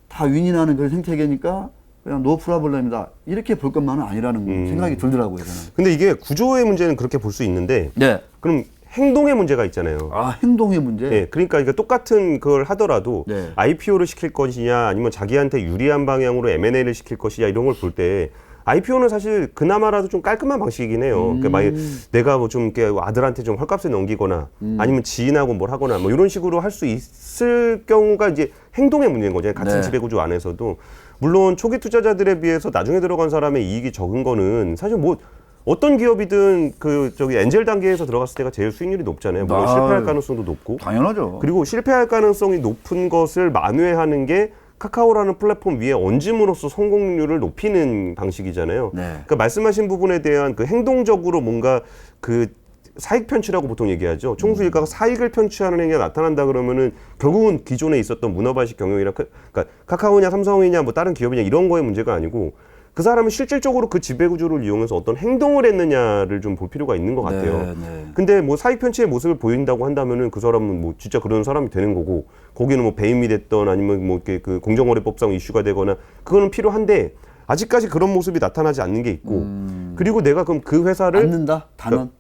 다 윈윈하는 그런 생태계니까 그냥 노 프라블렘이다. 이렇게 볼 것만은 아니라는 생각이 들더라고요, 저는.
근데 이게 구조의 문제는 그렇게 볼 수 있는데
네.
그럼 행동의 문제가 있잖아요.
행동의 문제.
예, 그러니까 이게 똑같은 걸 하더라도
네.
IPO를 시킬 것이냐 아니면 자기한테 유리한 방향으로 M&A를 시킬 것이냐 이런 걸 볼 때 IPO는 사실 그나마라도 좀 깔끔한 방식이긴 해요. 그러니까 만약 내가 뭐 좀 이렇게 아들한테 좀 헐값에 넘기거나 아니면 지인하고 뭘 하거나 뭐 이런 식으로 할 수 있을 경우가 이제 행동의 문제인 거죠. 같은
네.
지배구조 안에서도. 물론 초기 투자자들에 비해서 나중에 들어간 사람의 이익이 적은 거는 사실 뭐 어떤 기업이든 그 엔젤 단계에서 들어갔을 때가 제일 수익률이 높잖아요. 물론 실패할 가능성도 높고.
당연하죠.
그리고 실패할 가능성이 높은 것을 만회하는 게 카카오라는 플랫폼 위에 얹음으로써 성공률을 높이는 방식이잖아요.
네.
그러니까 말씀하신 부분에 대한 그 행동적으로 뭔가 그 사익 편취라고 보통 얘기하죠. 총수 일가가 사익을 편취하는 행위가 나타난다 그러면은 결국은 기존에 있었던 문어발식 경영이랑 그러니까 카카오냐 삼성이냐 뭐 다른 기업이냐 이런 거의 문제가 아니고 그 사람은 실질적으로 그 지배 구조를 이용해서 어떤 행동을 했느냐를 좀 볼 필요가 있는 것 같아요.
네.
근데 뭐 사익 편취의 모습을 보인다고 한다면은 그 사람은 뭐 진짜 그런 사람이 되는 거고 거기는 뭐 배임이 됐던 아니면 뭐 이렇게 그 공정거래법상 이슈가 되거나 그거는 필요한데 아직까지 그런 모습이 나타나지 않는 게 있고 그리고 내가 그럼 그 회사를
않는다? 단언?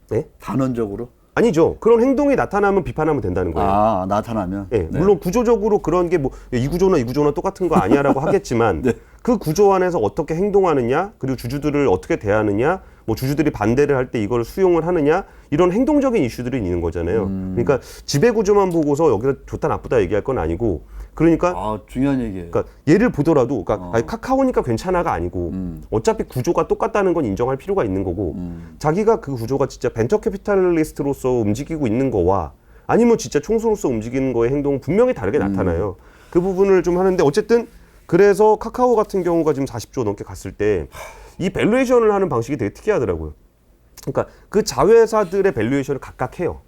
네?
단언적으로?
아니죠. 그런 행동이 나타나면 비판하면 된다는 거예요.
아, 나타나면.
예, 물론 구조적으로 그런 게 뭐 이 구조나 똑같은 거 아니야라고 하겠지만
네.
그 구조 안에서 어떻게 행동하느냐, 그리고 주주들을 어떻게 대하느냐, 뭐 주주들이 반대를 할 때 이걸 수용을 하느냐, 이런 행동적인 이슈들이 있는 거잖아요. 그러니까 지배 구조만 보고서 여기서 좋다 나쁘다 얘기할 건 아니고, 그러니까
아, 중요한 얘기예요.
그러니까 예를 보더라도, 그러니까 아니, 카카오니까 괜찮아가 아니고 어차피 구조가 똑같다는 건 인정할 필요가 있는 거고, 자기가 그 구조가 진짜 벤처 캐피탈리스트로서 움직이고 있는 거와 아니면 진짜 총수로서 움직이는 거의 행동은 분명히 다르게 나타나요. 그 부분을 좀 하는데, 어쨌든 그래서 카카오 같은 경우가 지금 40조 넘게 갔을 때 이 밸류에이션을 하는 방식이 되게 특이하더라고요. 그러니까 그 자회사들의 밸류에이션을 각각 해요.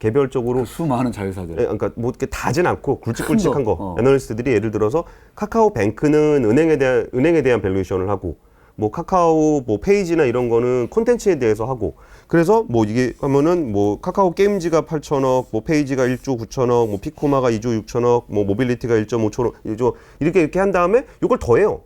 개별적으로.
수많은 자회사들.
예, 그러니까 뭐 이렇게 다진 않고 굵직굵직한
거.
거. 애널리스트들이 예를 들어서 카카오뱅크는 은행에 대한 밸류에이션을 하고, 뭐 카카오 뭐 페이지나 이런 거는 콘텐츠에 대해서 하고, 그래서 뭐 이게 하면은 뭐 카카오 게임즈가 8천억, 뭐 페이지가 1조 9천억, 뭐 피코마가 2조 6천억, 뭐 모빌리티가 1.5천억, 이렇게 한 다음에 이걸 더해요.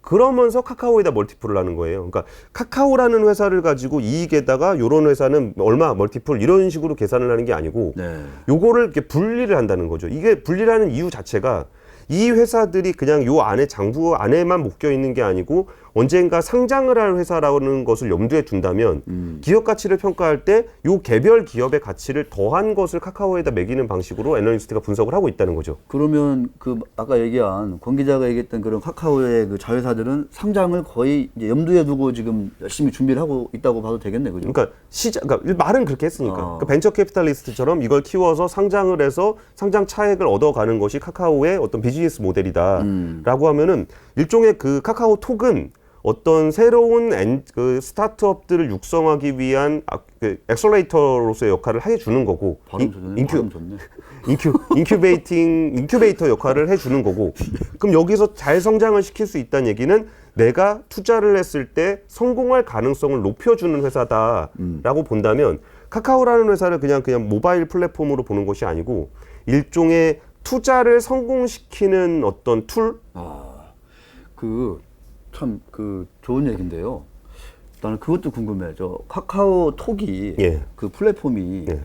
그러면서 카카오에다 멀티플을 하는 거예요. 그러니까 카카오라는 회사를 가지고 이익에다가 요런 회사는 얼마 멀티플 이런 식으로 계산을 하는 게 아니고,
네.
요거를 이렇게 분리를 한다는 거죠. 이게 분리하는 이유 자체가 이 회사들이 그냥 요 안에 장부 안에만 묶여 있는 게 아니고 언젠가 상장을 할 회사라는 것을 염두에 둔다면 기업 가치를 평가할 때 요 개별 기업의 가치를 더한 것을 카카오에다 매기는 방식으로 애널리스트가 분석을 하고 있다는 거죠.
그러면 그 아까 얘기한 권 기자가 얘기했던 그런 카카오의 그 자회사들은 상장을 거의 이제 염두에 두고 지금 열심히 준비를 하고 있다고 봐도 되겠네, 그죠?
그러니까 그러니까 말은 그렇게 했으니까. 그러니까 벤처 캐피탈리스트처럼 이걸 키워서 상장을 해서 상장 차액을 얻어가는 것이 카카오의 어떤 비즈니스 모델이다라고 하면은 일종의 그 카카오 톡은 어떤 새로운 그 스타트업들을 육성하기 위한 그 엑셀레이터로서의 역할을 해주는 거고,
발음 좋네.
인큐베이터 역할을 해주는 거고, 그럼 여기서 잘 성장을 시킬 수 있다는 얘기는 내가 투자를 했을 때 성공할 가능성을 높여주는 회사다라고 본다면, 카카오라는 회사를 그냥 모바일 플랫폼으로 보는 것이 아니고 일종의 투자를 성공시키는 어떤 툴?
참 좋은 얘기인데요. 나는 그것도 궁금해. 저 카카오톡이
예.
그 플랫폼이
예.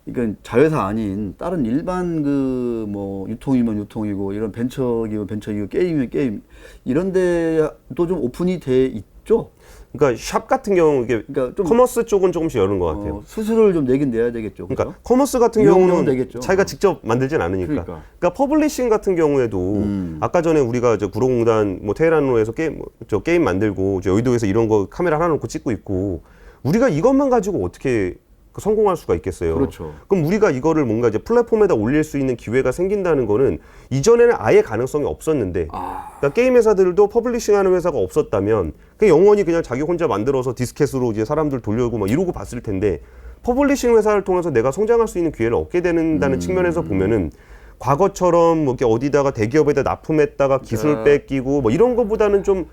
이건 자회사 아닌 다른 일반 그 뭐 유통이면 유통이고 이런 벤처기업 게임이면 게임 이런 데도 좀 오픈이 돼 있죠?
그러니까 샵 같은 경우 이게
그러니까 좀
커머스 쪽은 조금씩 여는 것 같아요.
수수료를 좀 내긴 내야 되겠죠. 그죠?
그러니까 커머스 같은
이용료는
경우는
되겠죠.
자기가 직접 만들진 않으니까.
그러니까.
퍼블리싱 같은 경우에도 아까 전에 우리가 구로공단 뭐 테헤란로에서 게임 만들고 여의도에서 이런 거 카메라 하나 놓고 찍고 있고, 우리가 이것만 가지고 어떻게 성공할 수가 있겠어요.
그렇죠.
그럼 우리가 이거를 뭔가 이제 플랫폼에다 올릴 수 있는 기회가 생긴다는 거는 이전에는 아예 가능성이 없었는데, 그러니까 게임 회사들도 퍼블리싱하는 회사가 없었다면 영원히 그냥 자기 혼자 만들어서 디스켓으로 이제 사람들 돌려고 막 이러고 봤을 텐데, 퍼블리싱 회사를 통해서 내가 성장할 수 있는 기회를 얻게 된다는 측면에서 보면은 과거처럼 뭐 이렇게 어디다가 대기업에다 납품했다가 기술 뺏기고 뭐 이런 거보다는 좀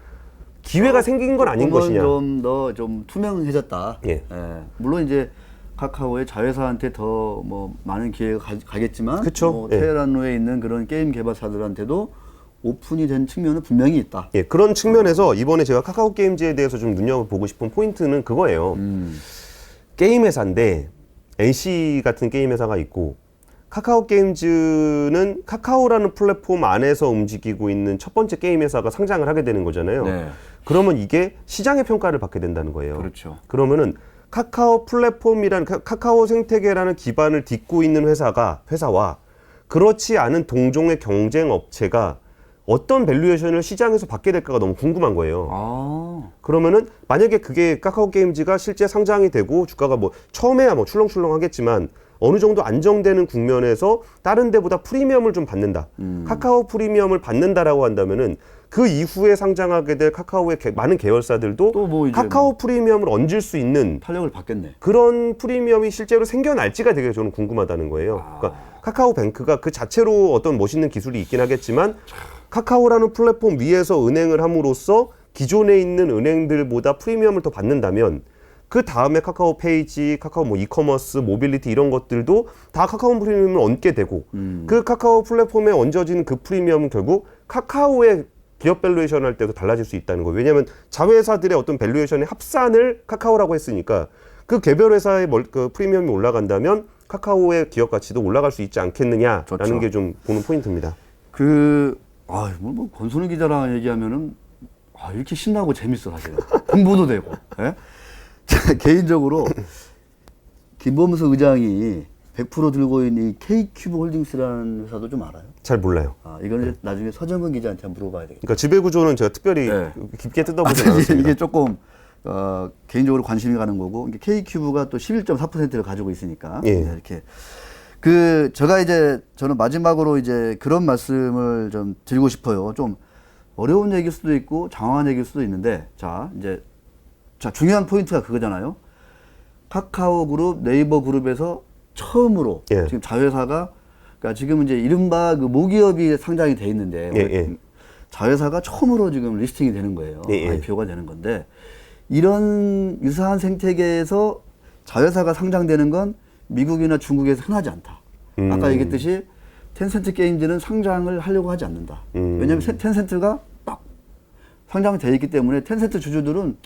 기회가 생긴 건 아닌 것이냐.
좀 더 좀 투명해졌다.
예.
물론 이제 카카오의 자회사한테 더 뭐 많은 기회가 가겠지만,
그쵸.
뭐
예.
테헤란로에 있는 그런 게임 개발사들한테도 오픈이 된 측면은 분명히 있다.
예, 그런 측면에서 이번에 제가 카카오 게임즈에 대해서 좀 눈여겨보고 싶은 포인트는 그거예요. 게임 회사인데 NC 같은 게임 회사가 있고, 카카오 게임즈는 카카오라는 플랫폼 안에서 움직이고 있는 첫 번째 게임 회사가 상장을 하게 되는 거잖아요.
네.
그러면 이게 시장의 평가를 받게 된다는 거예요.
그렇죠.
그러면은 카카오 플랫폼이라는 카카오 생태계라는 기반을 딛고 있는 회사와 그렇지 않은 동종의 경쟁 업체가 어떤 밸류에이션을 시장에서 받게 될까가 너무 궁금한 거예요. 그러면은 만약에 그게 카카오 게임즈가 실제 상장이 되고 주가가 뭐 처음에야 뭐 출렁출렁 하겠지만 어느 정도 안정되는 국면에서 다른 데보다 프리미엄을 좀 받는다. 카카오 프리미엄을 받는다라고 한다면은 그 이후에 상장하게 될 카카오의 많은 계열사들도
또 뭐 이제
카카오 프리미엄을 얹을 수 있는
탄력을 받겠네.
그런 프리미엄이 실제로 생겨날지가 되게 저는 궁금하다는 거예요. 그러니까 카카오뱅크가 그 자체로 어떤 멋있는 기술이 있긴 하겠지만 카카오라는 플랫폼 위에서 은행을 함으로써 기존에 있는 은행들보다 프리미엄을 더 받는다면 그 다음에 카카오 페이지, 카카오 뭐 이커머스, 모빌리티 이런 것들도 다 카카오 프리미엄을 얹게 되고 그 카카오 플랫폼에 얹어진 그 프리미엄은 결국 카카오의 기업 밸류에이션 할 때도 달라질 수 있다는 거예요. 왜냐하면 자회사들의 어떤 밸류에이션의 합산을 카카오라고 했으니까 그 개별 회사의 그 프리미엄이 올라간다면 카카오의 기업 가치도 올라갈 수 있지 않겠느냐라는
좋죠.
게 좀 보는 포인트입니다.
뭐 권순우 기자랑 얘기하면은 이렇게 신나고 재밌어 사실은. 공부도 되고. 예? 개인적으로 김범수 의장이 100% 들고 있는 이 K큐브 홀딩스라는 회사도 좀 알아요?
잘 몰라요.
이거는 이제 나중에 서정근 기자한테 한번 물어봐야 되겠다.
그러니까 지배 구조는 제가 특별히
네.
깊게 뜯어보지 않았습니다.
이게 조금 개인적으로 관심이 가는 거고, 이게 K큐브가 또 11.4%를 가지고 있으니까.
예.
네, 이렇게. 저는 마지막으로 이제 그런 말씀을 좀 드리고 싶어요. 좀 어려운 얘기일 수도 있고, 장황한 얘기일 수도 있는데, 중요한 포인트가 그거잖아요. 카카오 그룹, 네이버 그룹에서 처음으로
예.
지금 자회사가, 그러니까 지금 이제 이른바 그 모기업이 상장이 돼 있는데,
예.
자회사가 처음으로 지금 리스팅이 되는 거예요.
예.
IPO가 되는 건데, 이런 유사한 생태계에서 자회사가 상장되는 건 미국이나 중국에서 흔하지 않다. 아까 얘기했듯이 텐센트 게임즈는 상장을 하려고 하지 않는다. 왜냐하면 텐센트가 딱 상장돼 있기 때문에 텐센트 주주들은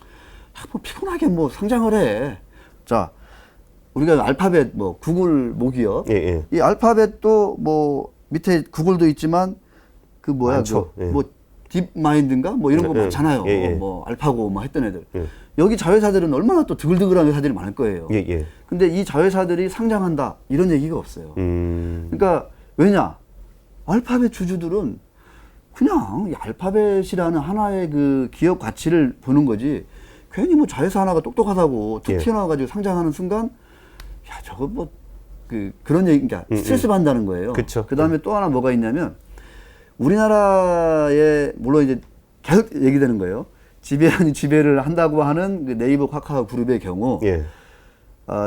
뭐 피곤하게 뭐 상장을 해. 자, 우리가 알파벳 뭐 구글 모기업,
예.
이 알파벳도 뭐 밑에 구글도 있지만 그 뭐야,
많죠. 예.
뭐 딥마인드인가 뭐 이런 거
예.
많잖아요.
예.
뭐 알파고 뭐 했던 애들.
예.
여기 자회사들은 얼마나 또 드글드글한 회사들이 많을 거예요.
예.
근데 이 자회사들이 상장한다 이런 얘기가 없어요. 그러니까 왜냐? 알파벳 주주들은 그냥 이 알파벳이라는 하나의 그 기업 가치를 보는 거지. 괜히 뭐 자회사 하나가 똑똑하다고 툭
예.
튀어나와가지고 상장하는 순간, 야 저거 뭐 그런 얘기, 그러니까 스트레스 받는다는 거예요.
그쵸.
그 다음에 또 하나 뭐가 있냐면 우리나라에 물론 이제 계속 얘기되는 거예요. 지배를 한다고 하는 그 네이버 카카오 그룹의 경우,
예.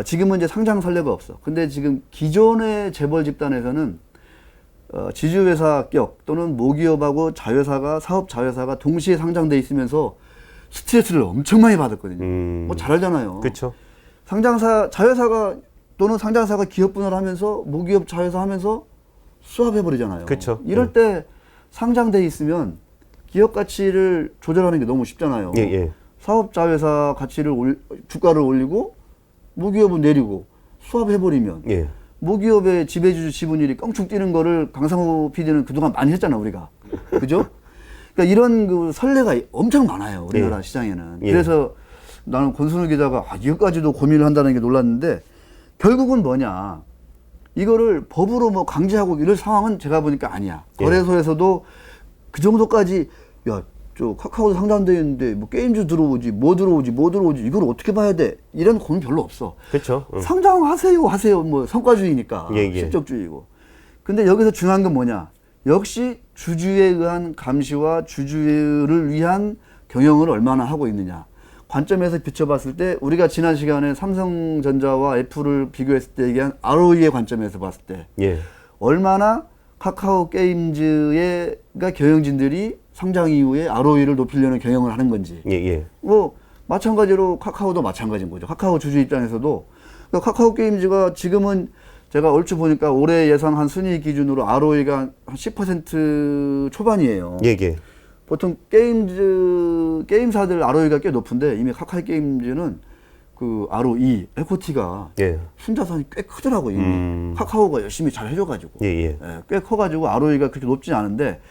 지금은 이제 상장 선례가 없어. 근데 지금 기존의 재벌 집단에서는 지주회사 격 또는 모기업하고 자회사가 사업 자회사가 동시에 상장돼 있으면서 스트레스를 엄청 많이 받았거든요. 뭐 잘 알잖아요.
그렇죠.
자회사가 또는 상장사가 기업 분할을 하면서 모기업 자회사 하면서 수합해 버리잖아요.
그쵸.
이럴 때 상장돼 있으면 기업 가치를 조절하는 게 너무 쉽잖아요.
예.
사업 자회사 주가를 올리고 모기업은 내리고 수합해 버리면
예.
모기업의 지배주주 지분율이 껑충 뛰는 거를 강상우 PD는 그동안 많이 했잖아, 우리가. 그죠? 그러니까 이런 그 선례가 엄청 많아요, 우리나라 시장에는.
예.
그래서 나는 권순우 기자가 이것까지도 고민을 한다는 게 놀랐는데, 결국은 뭐냐. 이거를 법으로 뭐 강제하고 이럴 상황은 제가 보니까 아니야.
예.
거래소에서도 그 정도까지, 저 카카오도 상장되어 있는데 뭐 게임즈 들어오지, 뭐 들어오지, 이걸 어떻게 봐야 돼? 이런 고민 별로 없어.
그렇죠.
상장하세요. 뭐 성과주의니까.
예.
실적주의고. 근데 여기서 중요한 건 뭐냐? 역시 주주에 의한 감시와 주주를 위한 경영을 얼마나 하고 있느냐. 관점에서 비춰봤을 때 우리가 지난 시간에 삼성전자와 애플을 비교했을 때 얘기한 ROE의 관점에서 봤을 때
예.
얼마나 카카오 게임즈의 경영진들이 상장 이후에 ROE를 높이려는 경영을 하는 건지.
예.
뭐 마찬가지로 카카오도 마찬가지인 거죠. 카카오 주주 입장에서도 그러니까 카카오 게임즈가 지금은 제가 얼추 보니까 올해 예상한 순이익 기준으로 ROE가 한 10% 초반이에요.
예.
보통 게임사들 ROE가 꽤 높은데 이미 카카오 게임즈는 그 ROE, 에코티가
예.
순자산이 꽤 크더라고 이미. 카카오가 열심히 잘 해줘가지고.
예.
꽤 커가지고 ROE가 그렇게 높진 않은데,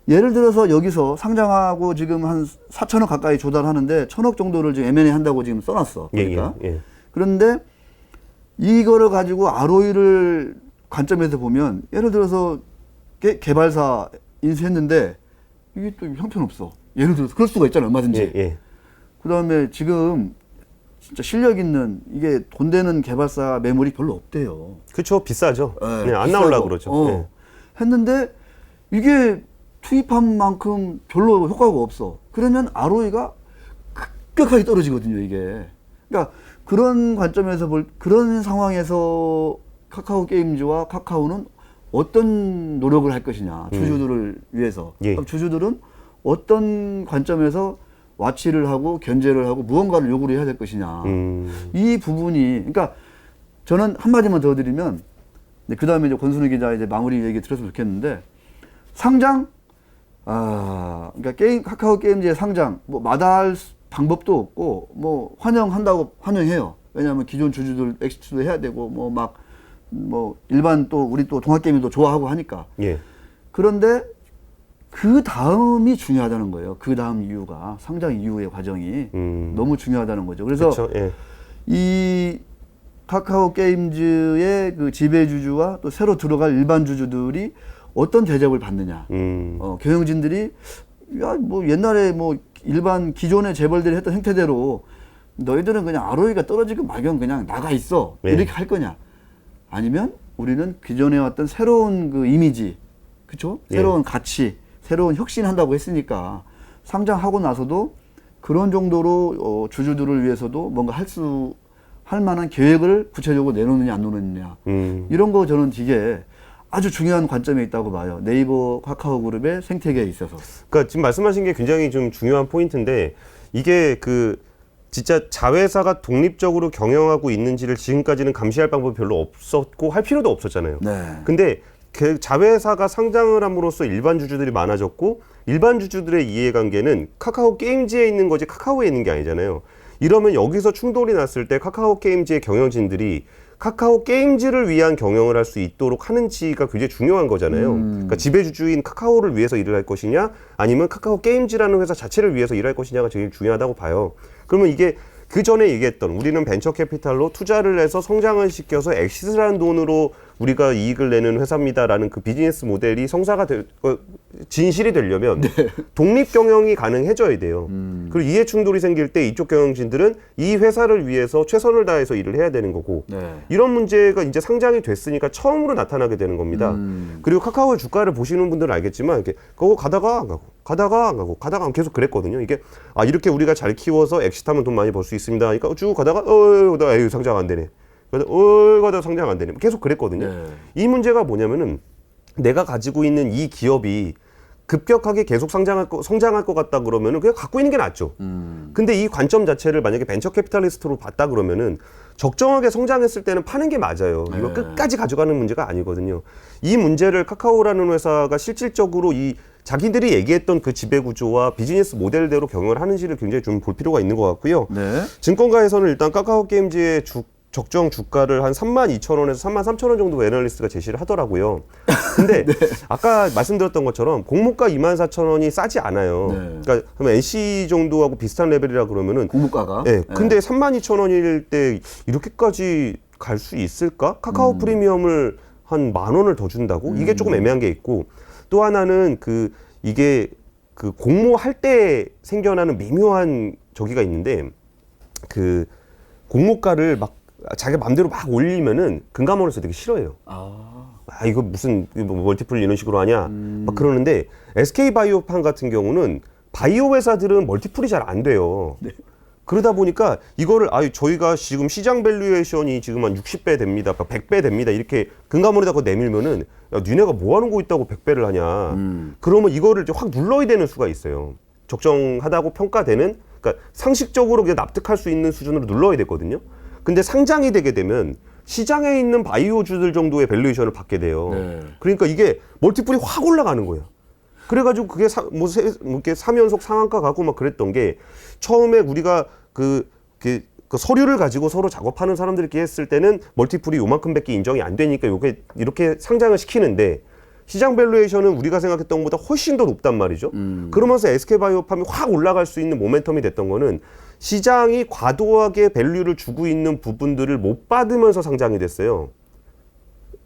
예를 들어서 여기서 상장하고 지금 한 4천억 가까이 조달하는데 1,000억 정도를 지금 M&A 한다고 지금 써놨어. 그러니까.
예.
그런데 이거를 가지고 ROE를 관점에서 보면, 예를 들어서 개발사 인수했는데 이게 또 형편없어. 예를 들어서 그럴 수가 있잖아, 얼마든지.
예.
그 다음에 지금 진짜 실력 있는 이게 돈 되는 개발사 매물이 별로 없대요.
그렇죠. 비싸죠.
네,
안
비싸고.
나오려고 그러죠. 예.
했는데 이게 투입한 만큼 별로 효과가 없어. 그러면 ROE가 급격하게 떨어지거든요, 이게. 그러니까 그런 관점에서 그런 상황에서 카카오 게임즈와 카카오는 어떤 노력을 할 것이냐, 주주들을 위해서.
예.
그럼 주주들은 어떤 관점에서 와치를 하고 견제를 하고 무언가를 요구를 해야 될 것이냐. 이 부분이, 그러니까 저는 한마디만 더 드리면, 그 다음에 이제 권순우 기자 이제 마무리 얘기 들었으면 좋겠는데, 상장? 그러니까 카카오 게임즈의 상장, 뭐 마다할 방법도 없고, 뭐 환영한다고 환영해요. 왜냐하면 기존 주주들 엑시트도 해야 되고 뭐 일반 또 우리 또 동학개미도 좋아하고 하니까.
예.
그런데 그 다음이 중요하다는 거예요. 그 다음 이유가 상장 이후의 과정이 너무 중요하다는 거죠. 그래서
그쵸, 예.
이 카카오 게임즈의 그 지배주주와 또 새로 들어갈 일반 주주들이 어떤 대접을 받느냐. 경영진들이 야, 뭐 옛날에 뭐 일반 기존의 재벌들이 했던 행태대로 너희들은 그냥 ROE가 떨어지고 말건 그냥 나가 있어.
네.
이렇게 할 거냐. 아니면 우리는 기존에 왔던 새로운 그 이미지, 그쵸?
네.
새로운 가치, 새로운 혁신한다고 했으니까 상장하고 나서도 그런 정도로 주주들을 위해서도 뭔가 할 만한 계획을 구체적으로 내놓느냐 안 내놓느냐. 이런 거 저는 되게 아주 중요한 관점에 있다고 봐요. 네이버 카카오 그룹의 생태계에 있어서.
그러니까 지금 말씀하신 게 굉장히 좀 중요한 포인트인데 이게 그 진짜 자회사가 독립적으로 경영하고 있는지를 지금까지는 감시할 방법이 별로 없었고 할 필요도 없었잖아요.
네.
근데 그 자회사가 상장을 함으로써 일반 주주들이 많아졌고 일반 주주들의 이해관계는 카카오 게임즈에 있는 거지 카카오에 있는 게 아니잖아요. 이러면 여기서 충돌이 났을 때 카카오 게임즈의 경영진들이 카카오 게임즈를 위한 경영을 할 수 있도록 하는지가 굉장히 중요한 거잖아요. 그러니까 지배주주인 카카오를 위해서 일을 할 것이냐 아니면 카카오 게임즈라는 회사 자체를 위해서 일할 것이냐가 제일 중요하다고 봐요. 그러면 이게 그 전에 얘기했던 우리는 벤처 캐피탈로 투자를 해서 성장을 시켜서 엑시스라는 돈으로 우리가 이익을 내는 회사입니다라는 그 비즈니스 모델이 진실이 되려면 독립 경영이 가능해져야 돼요. 그리고 이해 충돌이 생길 때 이쪽 경영진들은 이 회사를 위해서 최선을 다해서 일을 해야 되는 거고 이런 문제가 이제 상장이 됐으니까 처음으로 나타나게 되는 겁니다. 그리고 카카오의 주가를 보시는 분들은 알겠지만 이렇게 그거 가다가 안 가고 가다가 안 가고 가다가 안 계속 그랬거든요. 이게 이렇게 우리가 잘 키워서 엑시트하면 돈 많이 벌 수 있습니다. 그러니까 쭉 가다가 에이 상장 안 되네. 가다 상장 안 되네. 계속 그랬거든요. 이 문제가 뭐냐면은 내가 가지고 있는 이 기업이 급격하게 계속 성장할 것 같다 그러면은 그냥 갖고 있는 게 낫죠. 근데 이 관점 자체를 만약에 벤처 캐피탈리스트로 봤다 그러면은 적정하게 성장했을 때는 파는 게 맞아요. 이거 끝까지 가져가는 문제가 아니거든요. 이 문제를 카카오라는 회사가 실질적으로 이 자기들이 얘기했던 그 지배구조와 비즈니스 모델대로 경영을 하는지를 굉장히 좀 볼 필요가 있는 것 같고요. 증권가에서는 일단 카카오 게임즈의 적정 주가를 한 32,000원에서 33,000원 정도 애널리스트가 제시를 하더라고요. 근데 아까 말씀드렸던 것처럼 공모가 24,000원이 싸지 않아요. 그러니까 NC 정도하고 비슷한 레벨이라 그러면은
공모가가.
네. 근데 32,000원일 때 이렇게까지 갈 수 있을까? 카카오 프리미엄을 한 10,000원을 더 준다고? 이게 조금 애매한 게 있고 또 하나는 이게 공모할 때 생겨나는 미묘한 저기가 있는데 그 공모가를 막 자기 맘대로 막 올리면은 금감원에서 되게 싫어해요. 이거 무슨 뭐 멀티플 이런 식으로 하냐 막 그러는데 SK바이오팜 같은 경우는 바이오 회사들은 멀티플이 잘 안 돼요. 그러다 보니까 이거를 저희가 지금 시장 밸류에이션이 지금 한 60배 됩니다, 100배 됩니다 이렇게 금감원에다가 내밀면은 야 니네가 뭐 하는 거 있다고 100배를 하냐. 그러면 이거를 이제 확 눌러야 되는 수가 있어요. 적정하다고 평가되는, 그러니까 상식적으로 그냥 납득할 수 있는 수준으로 눌러야 되거든요. 근데 상장이 되게 되면 시장에 있는 바이오주들 정도의 밸류에이션을 받게 돼요. 그러니까 이게 멀티플이 확 올라가는 거예요. 그래가지고 그게 이렇게 3연속 상한가 가고 막 그랬던 게 처음에 우리가 그 서류를 가지고 서로 작업하는 사람들끼리 했을 때는 멀티플이 요만큼밖에 인정이 안 되니까 요게 이렇게 상장을 시키는데 시장 밸류에이션은 우리가 생각했던 것보다 훨씬 더 높단 말이죠. 그러면서 SK바이오팜이 확 올라갈 수 있는 모멘텀이 됐던 거는 시장이 과도하게 밸류를 주고 있는 부분들을 못 받으면서 상장이 됐어요.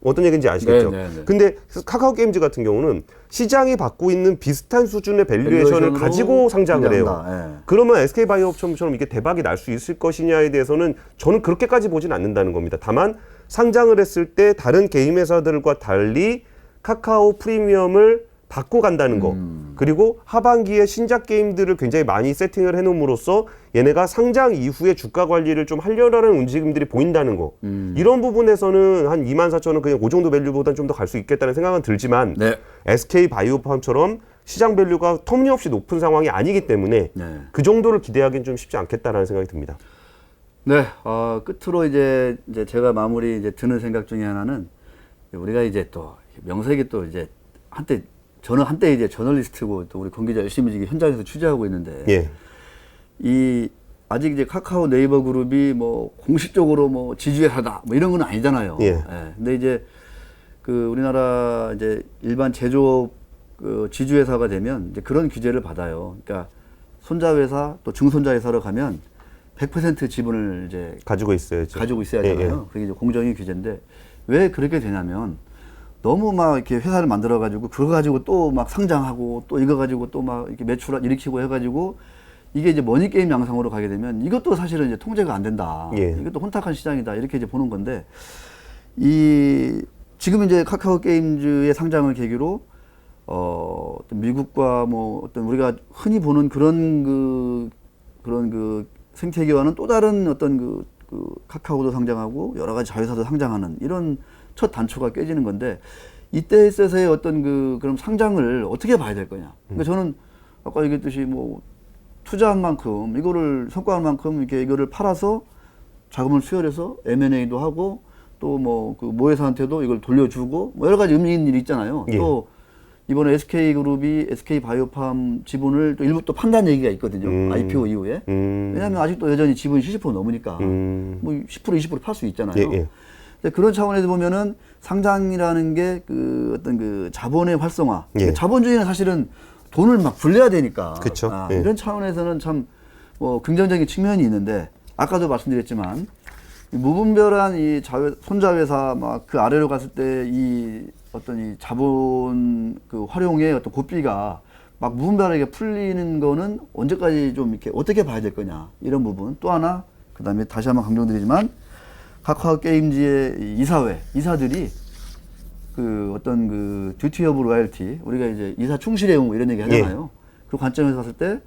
어떤 얘기인지 아시겠죠? 근데 카카오 게임즈 같은 경우는 시장이 받고 있는 비슷한 수준의 밸류에이션을 가지고 상장을 해요. 그러면 SK바이오팜처럼 이게 대박이 날 수 있을 것이냐에 대해서는 저는 그렇게까지 보진 않는다는 겁니다. 다만 상장을 했을 때 다른 게임 회사들과 달리 카카오 프리미엄을 받고 간다는 거, 그리고 하반기에 신작 게임들을 굉장히 많이 세팅을 해놓음으로써 얘네가 상장 이후에 주가 관리를 좀 하려는 움직임들이 보인다는 거, 이런 부분에서는 한 24,000원 그냥 그 정도 밸류보다는 좀 더 갈 수 있겠다는 생각은 들지만 SK바이오팜처럼 시장 밸류가 터무니없이 높은 상황이 아니기 때문에 그 정도를 기대하기는 좀 쉽지 않겠다라는 생각이 듭니다.
끝으로 이제 제가 마무리 드는 생각 중에 하나는 우리가 이제 또 명색이 또 이제 저는 한때 이제 저널리스트고 또 우리 권 기자 열심히 현장에서 취재하고 있는데 이 아직 이제 카카오 네이버 그룹이 뭐 공식적으로 뭐 지주회사다 뭐 이런 건 아니잖아요.
예.
근데 이제 그 우리나라 이제 일반 제조업 그 지주회사가 되면 이제 그런 규제를 받아요. 그러니까 손자회사 또 증손자회사로 가면 100% 지분을 이제
가지고 있어야죠.
가지고 있어야 하잖아요. 그게 이제 공정위 규제인데 왜 그렇게 되냐면 너무 막 이렇게 회사를 만들어 가지고 그거 가지고 또 막 상장하고 또 이거 가지고 또 막 이렇게 매출 일으키고 해가지고 이게 이제 머니 게임 양상으로 가게 되면 이것도 사실은 이제 통제가 안 된다.
예.
이것도 혼탁한 시장이다. 이렇게 이제 보는 건데 이 지금 이제 카카오 게임즈의 상장을 계기로 어떤 미국과 뭐 어떤 우리가 흔히 보는 그런 그 생태계와는 또 다른 어떤 그 카카오도 상장하고 여러 가지 자회사도 상장하는 이런 첫 단초가 깨지는 건데 이때 있어서의 어떤 그럼 상장을 어떻게 봐야 될 거냐. 그러니까 저는 아까 얘기했듯이 뭐 투자한 만큼 이거를 성과한 만큼 이렇게 이거를 팔아서 자금을 수혈해서 M&A도 하고 또 뭐 그 모회사한테도 이걸 돌려주고 뭐 여러 가지 의미 있는 일이 있잖아요.
예.
또 이번에 SK그룹이 SK바이오팜 지분을 또 일부 또 판다는 얘기가 있거든요. IPO 이후에. 왜냐하면 아직도 여전히 지분이 70% 넘으니까 뭐 10% 20% 팔 수 있잖아요.
예.
근데 그런 차원에서 보면은 상장이라는 게 그 어떤 그 자본의 활성화.
예.
자본주의는 사실은 돈을 막 굴려야 되니까.
그쵸. 예.
이런 차원에서는 참 뭐 긍정적인 측면이 있는데 아까도 말씀드렸지만 이 무분별한 이 손자회사 막 그 아래로 갔을 때 이 어떤 이 자본 그 활용의 어떤 고삐가 막 무분별하게 풀리는 거는 언제까지 좀 이렇게 어떻게 봐야 될 거냐 이런 부분 또 하나 그다음에 다시 한번 강조드리지만 카카오 게임즈의 이사들이 그 어떤 그 듀티 오브 로얄티 우리가 이제 이사 충실의 의무 이런 얘기 하잖아요. 그 관점에서 봤을 때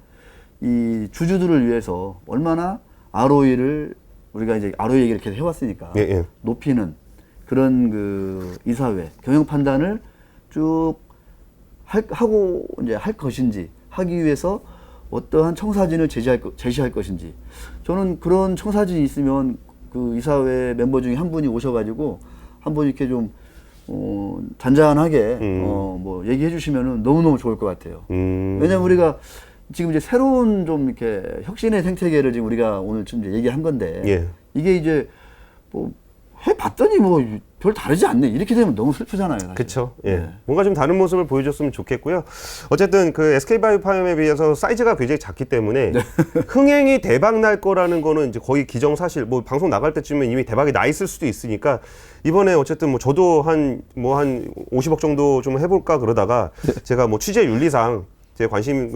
이 주주들을 위해서 얼마나 ROE를 우리가 이제 ROE 얘기를 계속 해왔으니까 높이는 그런 그 이사회 경영 판단을 쭉 하고 이제 할 것인지 하기 위해서 어떠한 청사진을 제시할 것인지 저는 그런 청사진이 있으면 그 이사회 멤버 중에 한 분이 오셔가지고 한번 이렇게 좀 잔잔하게 뭐 얘기해 주시면은 너무너무 좋을 것 같아요. 왜냐면 우리가 지금 이제 새로운 좀 이렇게 혁신의 생태계를 지금 우리가 오늘 좀 이제 얘기한 건데 이게 이제 뭐 해봤더니 뭐 별 다르지 않네 이렇게 되면 너무 슬프잖아요.
그렇죠. 뭔가 좀 다른 모습을 보여줬으면 좋겠고요. 어쨌든 그 SK바이오팜에 비해서 사이즈가 굉장히 작기 때문에 흥행이 대박 날 거라는 거는 이제 거의 기정사실. 뭐 방송 나갈 때쯤은 이미 대박이 나 있을 수도 있으니까 이번에 어쨌든 뭐 저도 한 50억 정도 좀 해볼까 그러다가 제가 뭐 취재 윤리상 제 관심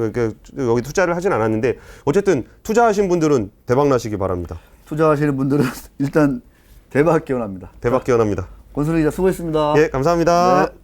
여기 투자를 하진 않았는데 어쨌든 투자하신 분들은 대박 나시기 바랍니다.
투자하시는 분들은 일단 대박 기원합니다.
대박 기원합니다.
권순우 기자 수고했습니다.
예, 감사합니다.
네.